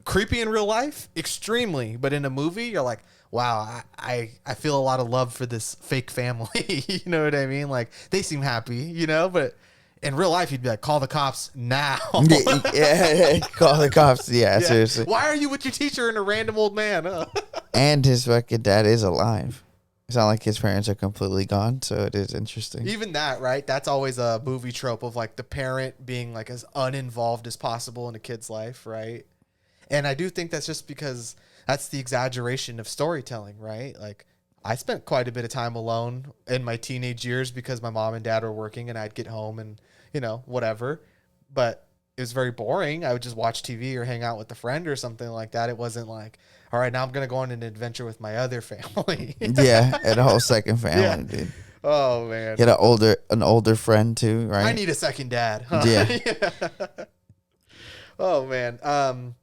creepy in real life, extremely. But in a movie, you're like, wow, I feel a lot of love for this fake family. You know what I mean? Like they seem happy, but in real life, you'd be like, call the cops now. Yeah, call the cops. Yeah, Yeah. seriously. Why are you with your teacher and a random old man? And his fucking dad is alive. It's not like his parents are completely gone, so it is interesting. Even that, right? That's always a movie trope of like the parent being like as uninvolved as possible in a kid's life, right? And I do think that's just because that's the exaggeration of storytelling, right? Like I spent quite a bit of time alone in my teenage years because my mom and dad were working and I'd get home and, whatever. But it was very boring. I would just watch TV or hang out with a friend or something like that. It wasn't like, all right, now I'm going to go on an adventure with my other family. Yeah, and a whole second family, Yeah. dude. Oh, man. Get an older friend too, right? I need a second dad. Huh? Yeah. Oh, man.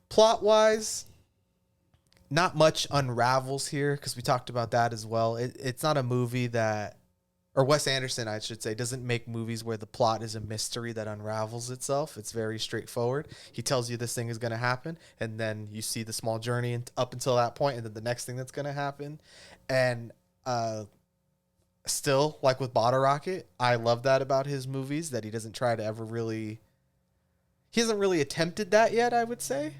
Plot wise, not much unravels here because we talked about that as well. It's not a movie that, or Wes Anderson, I should say, doesn't make movies where the plot is a mystery that unravels itself. It's very straightforward. He tells you this thing is going to happen, and then you see the small journey up until that point, and then the next thing that's going to happen. And still, like with Bottle Rocket, I love that about his movies, that he doesn't try to ever really, he hasn't really attempted that yet, I would say.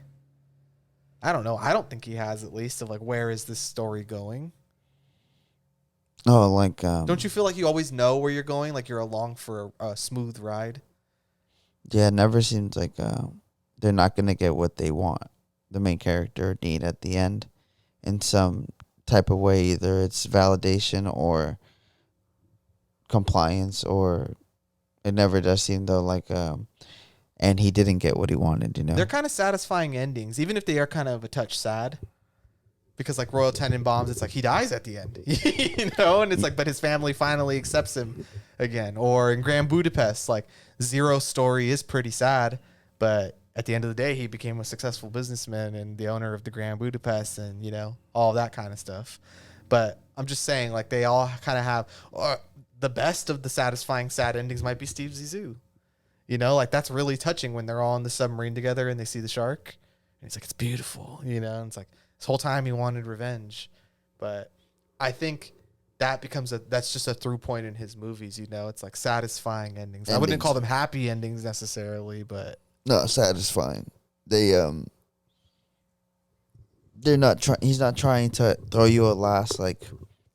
I don't know. I don't think he has, at least, of like, where is this story going? Oh, like Don't you feel like you always know where you're going? Like you're along for a smooth ride? yeah, it never seems like they're not gonna get what they want, the main character or need at the end, in some type of way. Either it's validation or compliance, or it never does seem though like and he didn't get what he wanted. They're kind of satisfying endings, even if they are kind of a touch sad. Because like Royal Tenenbaums, it's like he dies at the end, and it's like, but his family finally accepts him again. Or in Grand Budapest, like Zero's story is pretty sad, but at the end of the day, he became a successful businessman and the owner of the Grand Budapest, and all that kind of stuff. But I'm just saying, like they all kind of have, or the best of the satisfying sad endings might be Steve Zissou. Like that's really touching when they're all on the submarine together and they see the shark, and it's like it's beautiful, and it's like. This whole time he wanted revenge. But I think that's just a through point in his movies, It's like satisfying endings. I wouldn't call them happy endings necessarily, but no, satisfying. They're not trying. He's not trying to throw you a last like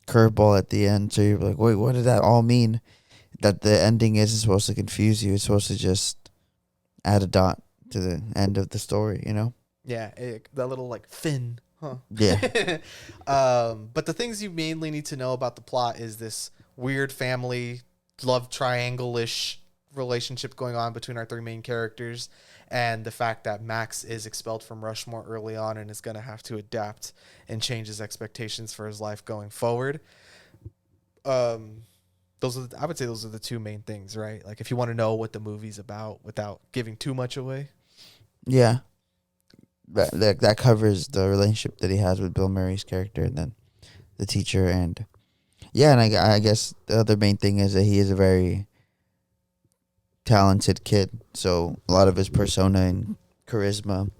curveball at the end, so you're like, wait, what did that all mean? That the ending isn't supposed to confuse you. It's supposed to just add a dot to the end of the story, Yeah, that little like fin. Huh. Yeah. But the things you mainly need to know about the plot is this weird family love triangle-ish relationship going on between our three main characters, and the fact that Max is expelled from Rushmore early on and is going to have to adapt and change his expectations for his life going forward. I would say those are the two main things, right? Like if you want to know what the movie's about without giving too much away. Yeah. That covers the relationship that he has with Bill Murray's character and then the teacher. And yeah, and I guess the other main thing is that he is a very talented kid. So a lot of his persona and charisma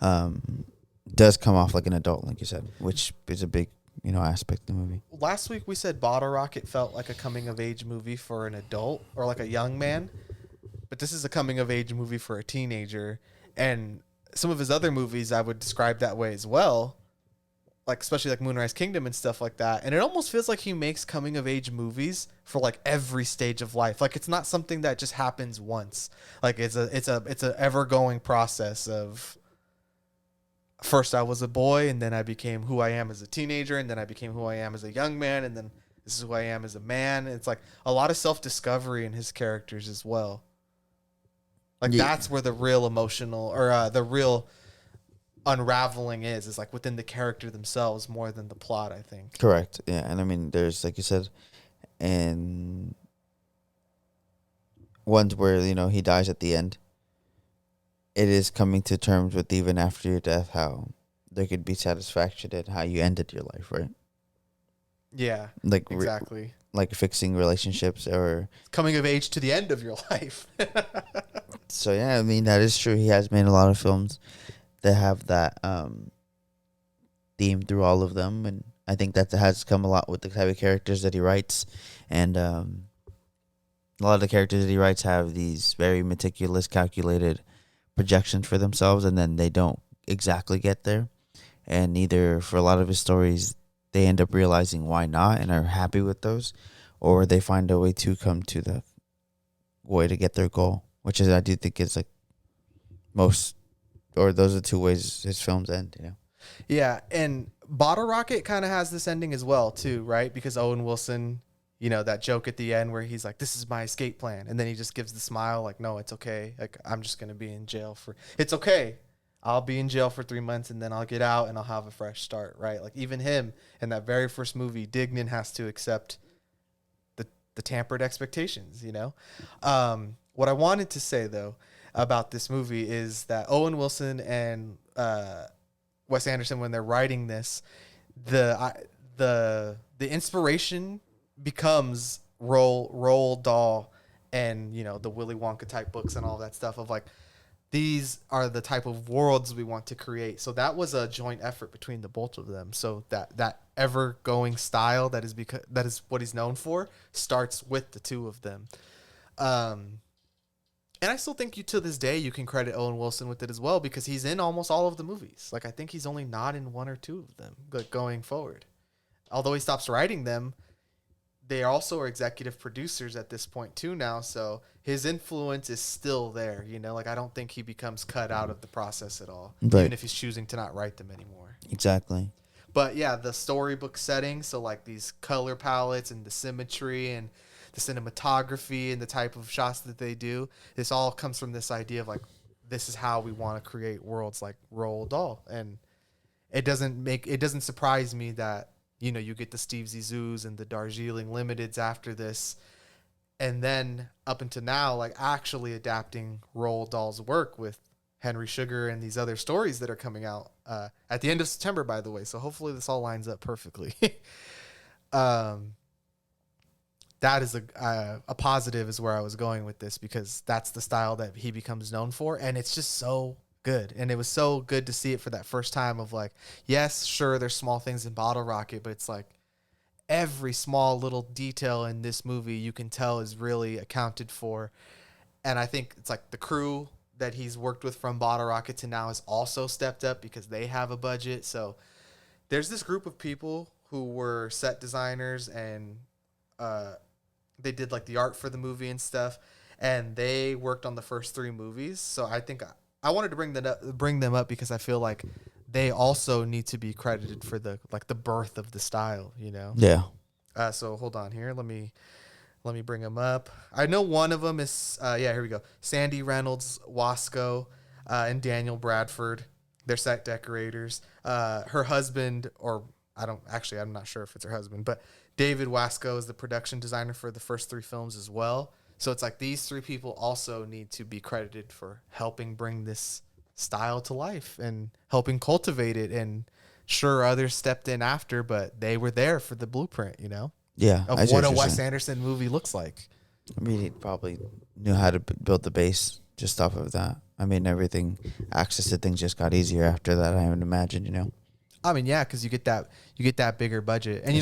does come off like an adult, like you said, which is a big, aspect of the movie. Last week we said Bottle Rocket felt like a coming of age movie for an adult or like a young man, but this is a coming of age movie for a teenager. And some of his other movies I would describe that way as well, like especially like Moonrise Kingdom and stuff like that. And it almost feels like he makes coming of age movies for like every stage of life. Like it's not something that just happens once. Like it's a ever going process of first I was a boy and then I became who I am as a teenager and then I became who I am as a young man and then this is who I am as a man. It's like a lot of self-discovery in his characters as well. Like Yeah. that's where the real emotional or the real unraveling is like within the character themselves more than the plot, I think. Correct. Yeah, and I mean, there's like you said, and ones where he dies at the end. It is coming to terms with even after your death how there could be satisfaction in how you ended your life, right? Yeah, Like exactly. like fixing relationships or Coming of age to the end of your life. so. Yeah, I mean that is true. He has made a lot of films that have that theme through all of them, and I think that has come a lot with the type of characters that he writes, and a lot of the characters that he writes have these very meticulous, calculated projections for themselves, and then they don't exactly get there. And either for a lot of his stories, they end up realizing why not and are happy with those, or they find a way to come to the way to get their goal, which is I do think is like most, or those are two ways his films end. Yeah, and Bottle Rocket kind of has this ending as well too, right? Because Owen Wilson, that joke at the end where he's like, "This is my escape plan," and then he just gives the smile, like, "No, it's okay. Like, I'm just gonna be in jail for. It's okay. I'll be in jail for 3 months, and then I'll get out, and I'll have a fresh start." Right? Like even him in that very first movie, Dignan has to accept the tampered expectations. What I wanted to say though about this movie is that Owen Wilson and Wes Anderson, when they're writing this, the inspiration becomes Roald Dahl and the Willy Wonka type books and all that stuff of like these are the type of worlds we want to create. So that was a joint effort between the both of them. So that ever going style that is what he's known for starts with the two of them. And I still think to this day you can credit Owen Wilson with it as well because he's in almost all of the movies. Like I think he's only not in one or two of them going forward. Although he stops writing them, they also are executive producers at this point too now. So his influence is still there. Like I don't think he becomes cut out of the process at all, Right. even if he's choosing to not write them anymore. Exactly. But yeah, the storybook setting, so like these color palettes and the symmetry and the cinematography and the type of shots that they do, this all comes from this idea of like, this is how we want to create worlds like Roald Dahl. And it doesn't surprise me that, you get the Steve Zissous and the Darjeeling Limiteds after this. And then up until now, like actually adapting Roald Dahl's work with Henry Sugar and these other stories that are coming out at the end of September, by the way. So hopefully this all lines up perfectly. That is a positive is where I was going with this because that's the style that he becomes known for. And it's just so good. And it was so good to see it for that first time of like, yes, sure, there's small things in Bottle Rocket, but it's like every small little detail in this movie you can tell is really accounted for. And I think it's like the crew that he's worked with from Bottle Rocket to now has also stepped up because they have a budget. So there's this group of people who were set designers and they did like the art for the movie and stuff, and they worked on the first three movies. So I think I wanted to bring them up because I feel like they also need to be credited for the birth of the style, Yeah. So hold on here. Let me bring them up. I know one of them is here we go. Sandy Reynolds Wasco and Daniel Bradford. They're set decorators. Her husband, or I'm not sure if it's her husband, but David Wasco is the production designer for the first three films as well. So it's like these three people also need to be credited for helping bring this style to life and helping cultivate it. And sure, others stepped in after, but they were there for the blueprint, Yeah. of I see what a you're Wes saying. Anderson movie looks like. I mean, he probably knew how to build the base just off of that. I mean, everything, access to things just got easier after that, I would imagine. I mean, yeah, because you get that bigger budget, and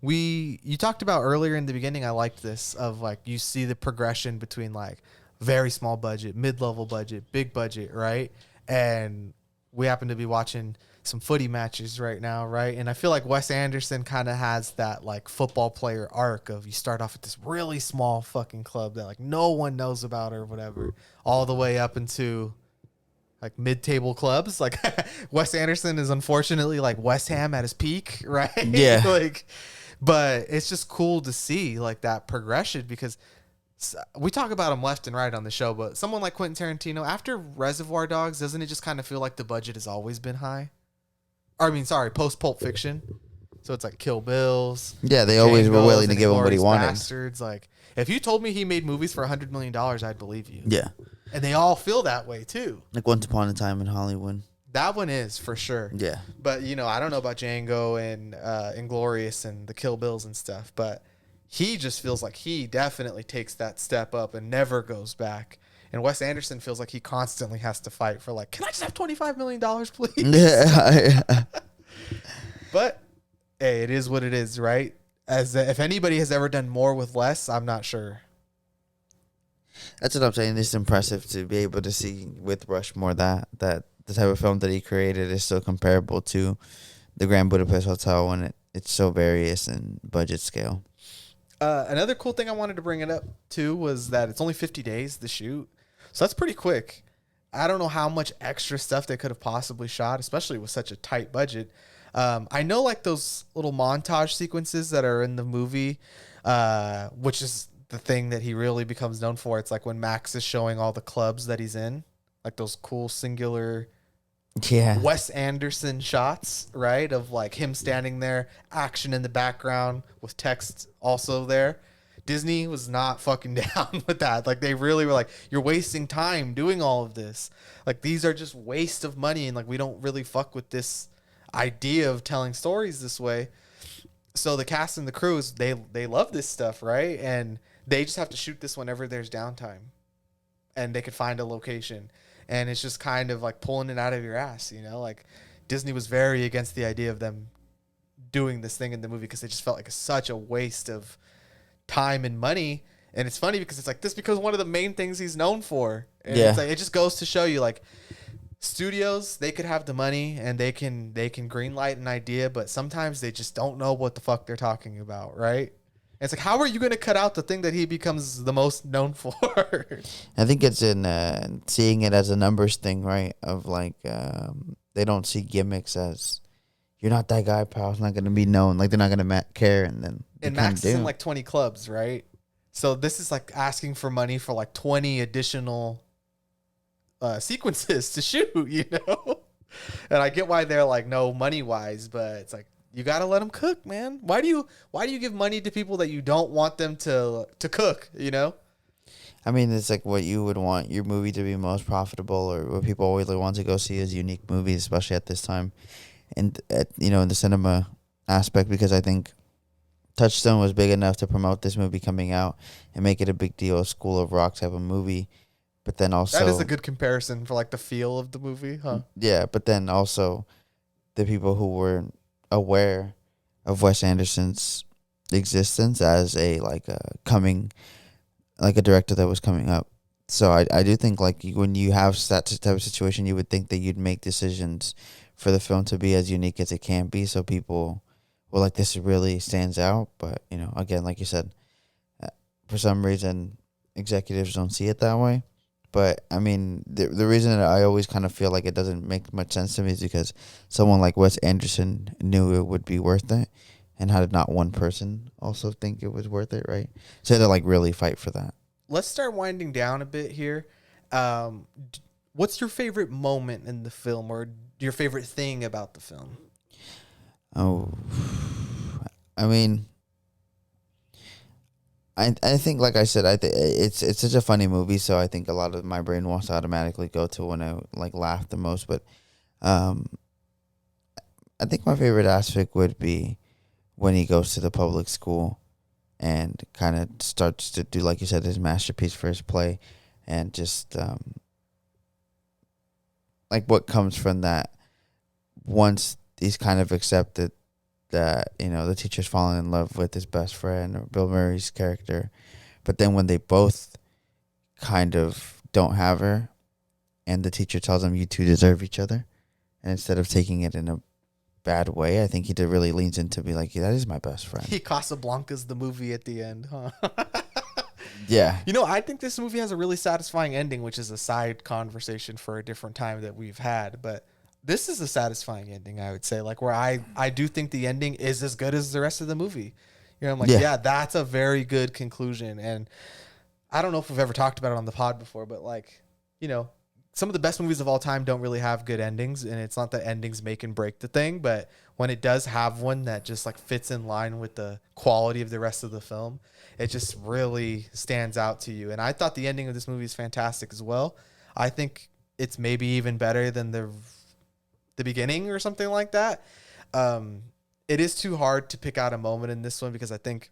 you talked about earlier in the beginning. I liked this of like you see the progression between like very small budget, mid-level budget, big budget, right? And we happen to be watching some footy matches right now, right? And I feel like Wes Anderson kind of has that like football player arc of you start off at this really small fucking club that like no one knows about or whatever, all the way up into like mid-table clubs. Like Wes Anderson is unfortunately like West Ham at his peak, right? Yeah. But it's just cool to see like that progression because We talk about him left and right on the show, but someone like Quentin Tarantino, after Reservoir Dogs, doesn't it just kind of feel like the budget has always been high? Or, I mean, sorry, post Pulp Fiction. So it's like Kill Bills. Yeah, they always were willing to give him what he wanted. Bastards. Like, if you told me he made movies for $100 million, I'd believe you. Yeah. And they all feel that way, too. Like Once Upon a Time in Hollywood. That one is, for sure. Yeah. But, I don't know about Django and Inglourious and the Kill Bills and stuff, but he just feels like he definitely takes that step up and never goes back. And Wes Anderson feels like he constantly has to fight for, like, can I just have $25 million, please? Yeah. But, hey, it is what it is, right? If anybody has ever done more with less, I'm not sure. That's what I'm saying. It's impressive to be able to see with Rushmore that the type of film that he created is so comparable to the Grand Budapest Hotel when it's so various in budget scale. Another cool thing I wanted to bring it up too was that it's only 50 days to shoot, so that's pretty quick. I don't know how much extra stuff they could have possibly shot, especially with such a tight budget. I know like those little montage sequences that are in the movie, which is the thing that he really becomes known for. It's like when Max is showing all the clubs that he's in, like those cool singular Wes Anderson shots, right? Of like him standing there, action in the background with text also there. Disney was not fucking down with that. Like they really were like, you're wasting time doing all of this. Like these are just waste of money. And like, we don't really fuck with this idea of telling stories this way. So the cast and the crews, they love this stuff, right? And they just have to shoot this whenever there's downtime and they could find a location. And it's just kind of like pulling it out of your ass, like Disney was very against the idea of them doing this thing in the movie because they just felt like such a waste of time and money. And it's funny because it's like this because one of the main things he's known for. And it's like, it just goes to show you like studios, they could have the money and they can greenlight an idea, but sometimes they just don't know what the fuck they're talking about, right? And it's like, how are you going to cut out the thing that he becomes the most known for? I think it's in seeing it as a numbers thing, right? Of like, they don't see gimmicks as, you're not that guy, pal. It's not going to be known. Like, they're not going to care. And then Max is in like 20 clubs, right? So this is like asking for money for like 20 additional sequences to shoot, And I get why they're like, no, money-wise, but it's like, you got to let them cook, man. Why do you give money to people that you don't want them to cook, I mean, it's like what you would want your movie to be most profitable, or what people always want to go see is unique movies, especially at this time. And, in the cinema aspect, because I think Touchstone was big enough to promote this movie coming out and make it a big deal, a School of Rock type of movie. But then also... That is a good comparison for, like, the feel of the movie, huh? Yeah, but then also the people who were aware of Wes Anderson's existence as a director that was coming up. So I do think like when you have that type of situation, you would think that you'd make decisions for the film to be as unique as it can be, so people were like, this really stands out. But again, like you said, for some reason executives don't see it that way. But I mean, the reason that I always kind of feel like it doesn't make much sense to me is because someone like Wes Anderson knew it would be worth it, and how did not one person also think it was worth it, right? So they had to like really fight for that. Let's start winding down a bit here. What's your favorite moment in the film, or your favorite thing about the film? Oh, I mean, I think, like I said, it's such a funny movie, so I think a lot of my brain wants to automatically go to when I like laugh the most. But I think my favorite aspect would be when he goes to the public school and kind of starts to do, like you said, his masterpiece for his play, and just like what comes from that once he's kind of accepted that, the teacher's falling in love with his best friend, or Bill Murray's character. But then when they both kind of don't have her, and the teacher tells them, you two deserve each other, and instead of taking it in a bad way, I think he really leans into be like, yeah, that is my best friend. He Casablanca's the movie at the end, huh? Yeah. I think this movie has a really satisfying ending, which is a side conversation for a different time that we've had. But this is a satisfying ending, I would say, like where I do think the ending is as good as the rest of the movie. I'm like, yeah, that's a very good conclusion. And I don't know if we've ever talked about it on the pod before, but like, you know, some of the best movies of all time don't really have good endings, and it's not that endings make and break the thing, but when it does have one that just like fits in line with the quality of the rest of the film, it just really stands out to you. And I thought the ending of this movie is fantastic as well. I think it's maybe even better than the beginning or something like that. It is too hard to pick out a moment in this one because I think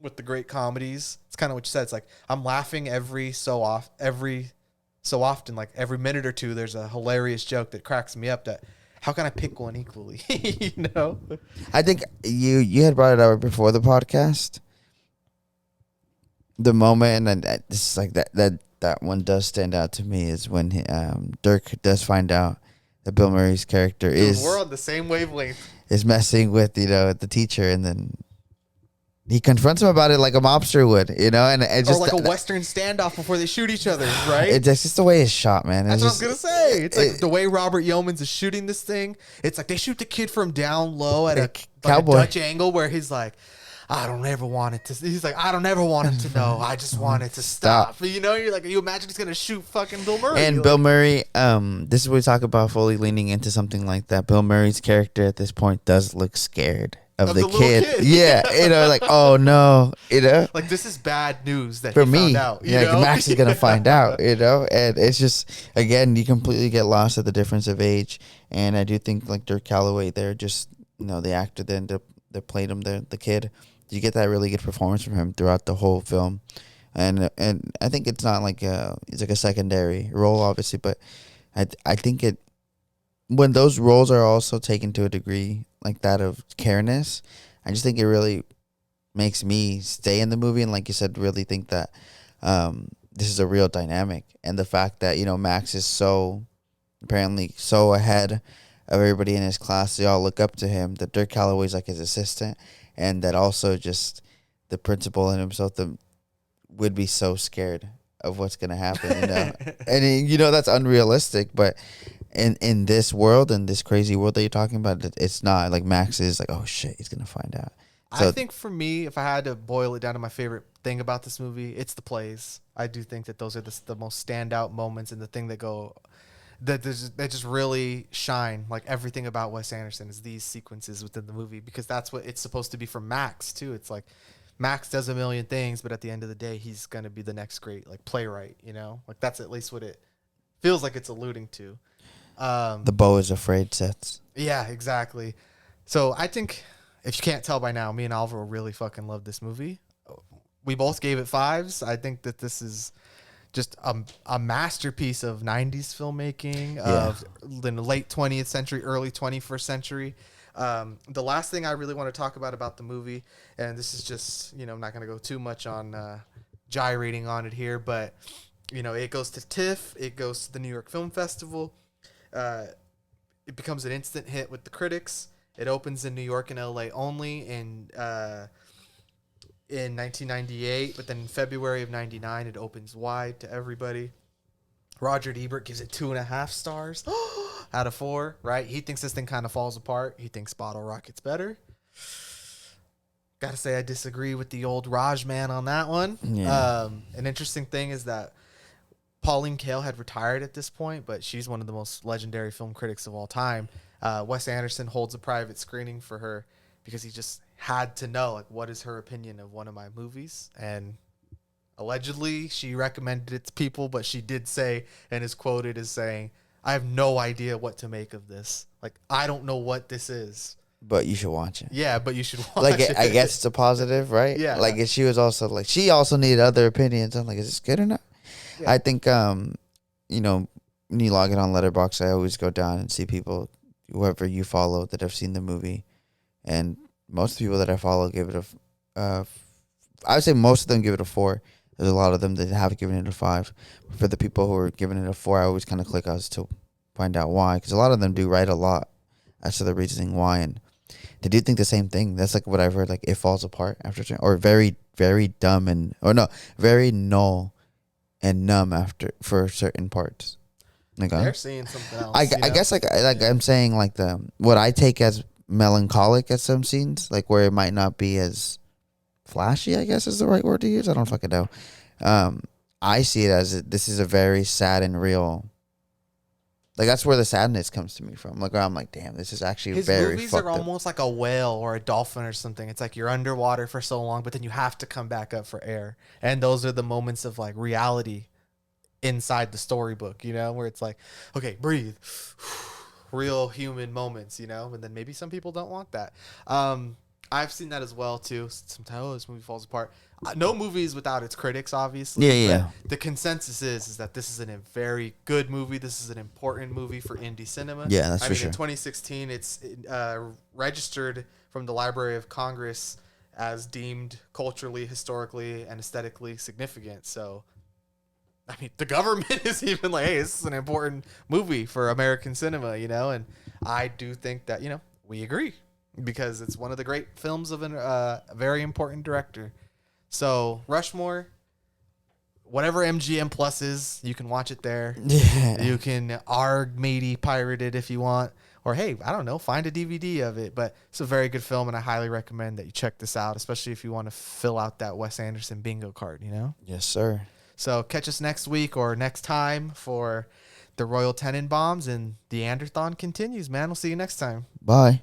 with the great comedies, it's kind of what you said. It's like I'm laughing every so often, like every minute or two, there's a hilarious joke that cracks me up. That how can I pick one equally? You know, I think you had brought it up before the podcast. The moment, and it's like that one does stand out to me is when Dirk does find out that Bill Murray's character we're on the same wavelength. Is messing with the teacher, and then he confronts him about it like a mobster would, and it just or like a Western standoff before they shoot each other, right? It's just the way it's shot, man. That's what I was gonna say. It's like the way Robert Yeomans is shooting this thing. It's like they shoot the kid from down low at a cowboy Dutch angle where he's like, I don't ever want it to. He's like, I don't ever want him to know. I just want it to stop. You're like, you imagine he's gonna shoot fucking Bill Murray. And Bill Murray, this is what we talk about fully leaning into something like that. Bill Murray's character at this point does look scared of the kid. Yeah, like, oh no, like this is bad news that for he me. Found out, Max is gonna find out, and it's just again you completely get lost at the difference of age. And I do think like Dirk Calloway, they're just the actor that played him, the kid. You get that really good performance from him throughout the whole film, and I think it's not like it's like a secondary role, obviously, but I think it when those roles are also taken to a degree like that of careness, I just think it really makes me stay in the movie and, like you said, really think that this is a real dynamic, and the fact that Max is apparently so ahead of everybody in his class, they all look up to him. That Dirk Calloway's like his assistant. And that also just the principal and himself would be so scared of what's going to happen. And that's unrealistic. But in this world, in this crazy world that you're talking about, it's not. Like Max is like, oh, shit, he's going to find out. So, I think for me, if I had to boil it down to my favorite thing about this movie, it's the plays. I do think that those are the most standout moments and the thing that just really shine. Like everything about Wes Anderson is these sequences within the movie, because that's what it's supposed to be from Max too. It's like Max does a million things, but at the end of the day, he's going to be the next great like playwright, like that's at least what it feels like it's alluding to. The Beau is Afraid sets. Yeah, exactly. So I think if you can't tell by now, me and Alvaro really fucking love this movie. We both gave it 5s. I think that this is just a masterpiece of 90s filmmaking, of the late 20th century, early 21st century. The last thing I really want to talk about the movie, and this is just, I'm not going to go too much on gyrating on it here, but, it goes to TIFF, it goes to the New York Film Festival. It becomes an instant hit with the critics. It opens in New York and LA only in 1998, but then in February of 99, it opens wide to everybody. Roger Ebert gives it 2.5 stars out of 4, right? He thinks this thing kind of falls apart. He thinks Bottle Rocket's better. Gotta say, I disagree with the old Raj man on that one. Yeah. An interesting thing is that Pauline Kael had retired at this point, but she's one of the most legendary film critics of all time. Wes Anderson holds a private screening for her because he just had to know, like, what is her opinion of one of my movies. And allegedly she recommended it to people, but she did say, and is quoted as saying, I have no idea what to make of this. Like, I don't know what this is. But you should watch it. Yeah, but you should watch it. I guess it's a positive, right? Yeah. Like, she was also like, she also needed other opinions. I'm like, is this good or not? Yeah. I think, when you log in on Letterboxd, I always go down and see people, whoever you follow, that have seen the movie. And most of the people that I follow give it I would say most of them give it a 4. There's a lot of them that have given it a 5. But for the people who are giving it a 4, I always kind of click as to find out why. Because a lot of them do write a lot as to the reasoning why. And they do think the same thing. That's like what I've heard. Like, it falls apart after, or very, very dumb very null and numb for certain parts. Like, they're seeing something else. I guess like I'm saying, like, what I take as melancholic at some scenes, like where it might not be as flashy, I guess is the right word to use. I don't fucking know. I see it as this is a very sad and real. Like, that's where the sadness comes to me from. Like, I'm like, damn, this is actually His very movies fucked are up. almost like a whale or a dolphin or something. It's like you're underwater for so long, but then you have to come back up for air. And those are the moments of like reality inside the storybook, you know, where it's like, okay, breathe. Real human moments, you know, and then maybe some people don't want that. I've seen that as well too. Sometimes, oh, this movie falls apart. No movie is without its critics, obviously. Yeah, yeah. But the consensus is that this is a very good movie. This is an important movie for indie cinema. Yeah, that's I for mean, sure. in 2016, it's registered from the Library of Congress as deemed culturally, historically, and aesthetically significant. So, I mean, the government is even like, hey, this is an important movie for American cinema, you know? And I do think that, you know, we agree because it's one of the great films of a very important director. So, Rushmore, whatever MGM Plus is, you can watch it there. Yeah. You can matey pirate it if you want. Or, hey, I don't know, find a DVD of it. But it's a very good film, and I highly recommend that you check this out, especially if you want to fill out that Wes Anderson bingo card, you know? Yes, sir. So catch us next week or next time for the Royal Tenenbaums, and the Anderthon continues, man. We'll see you next time. Bye.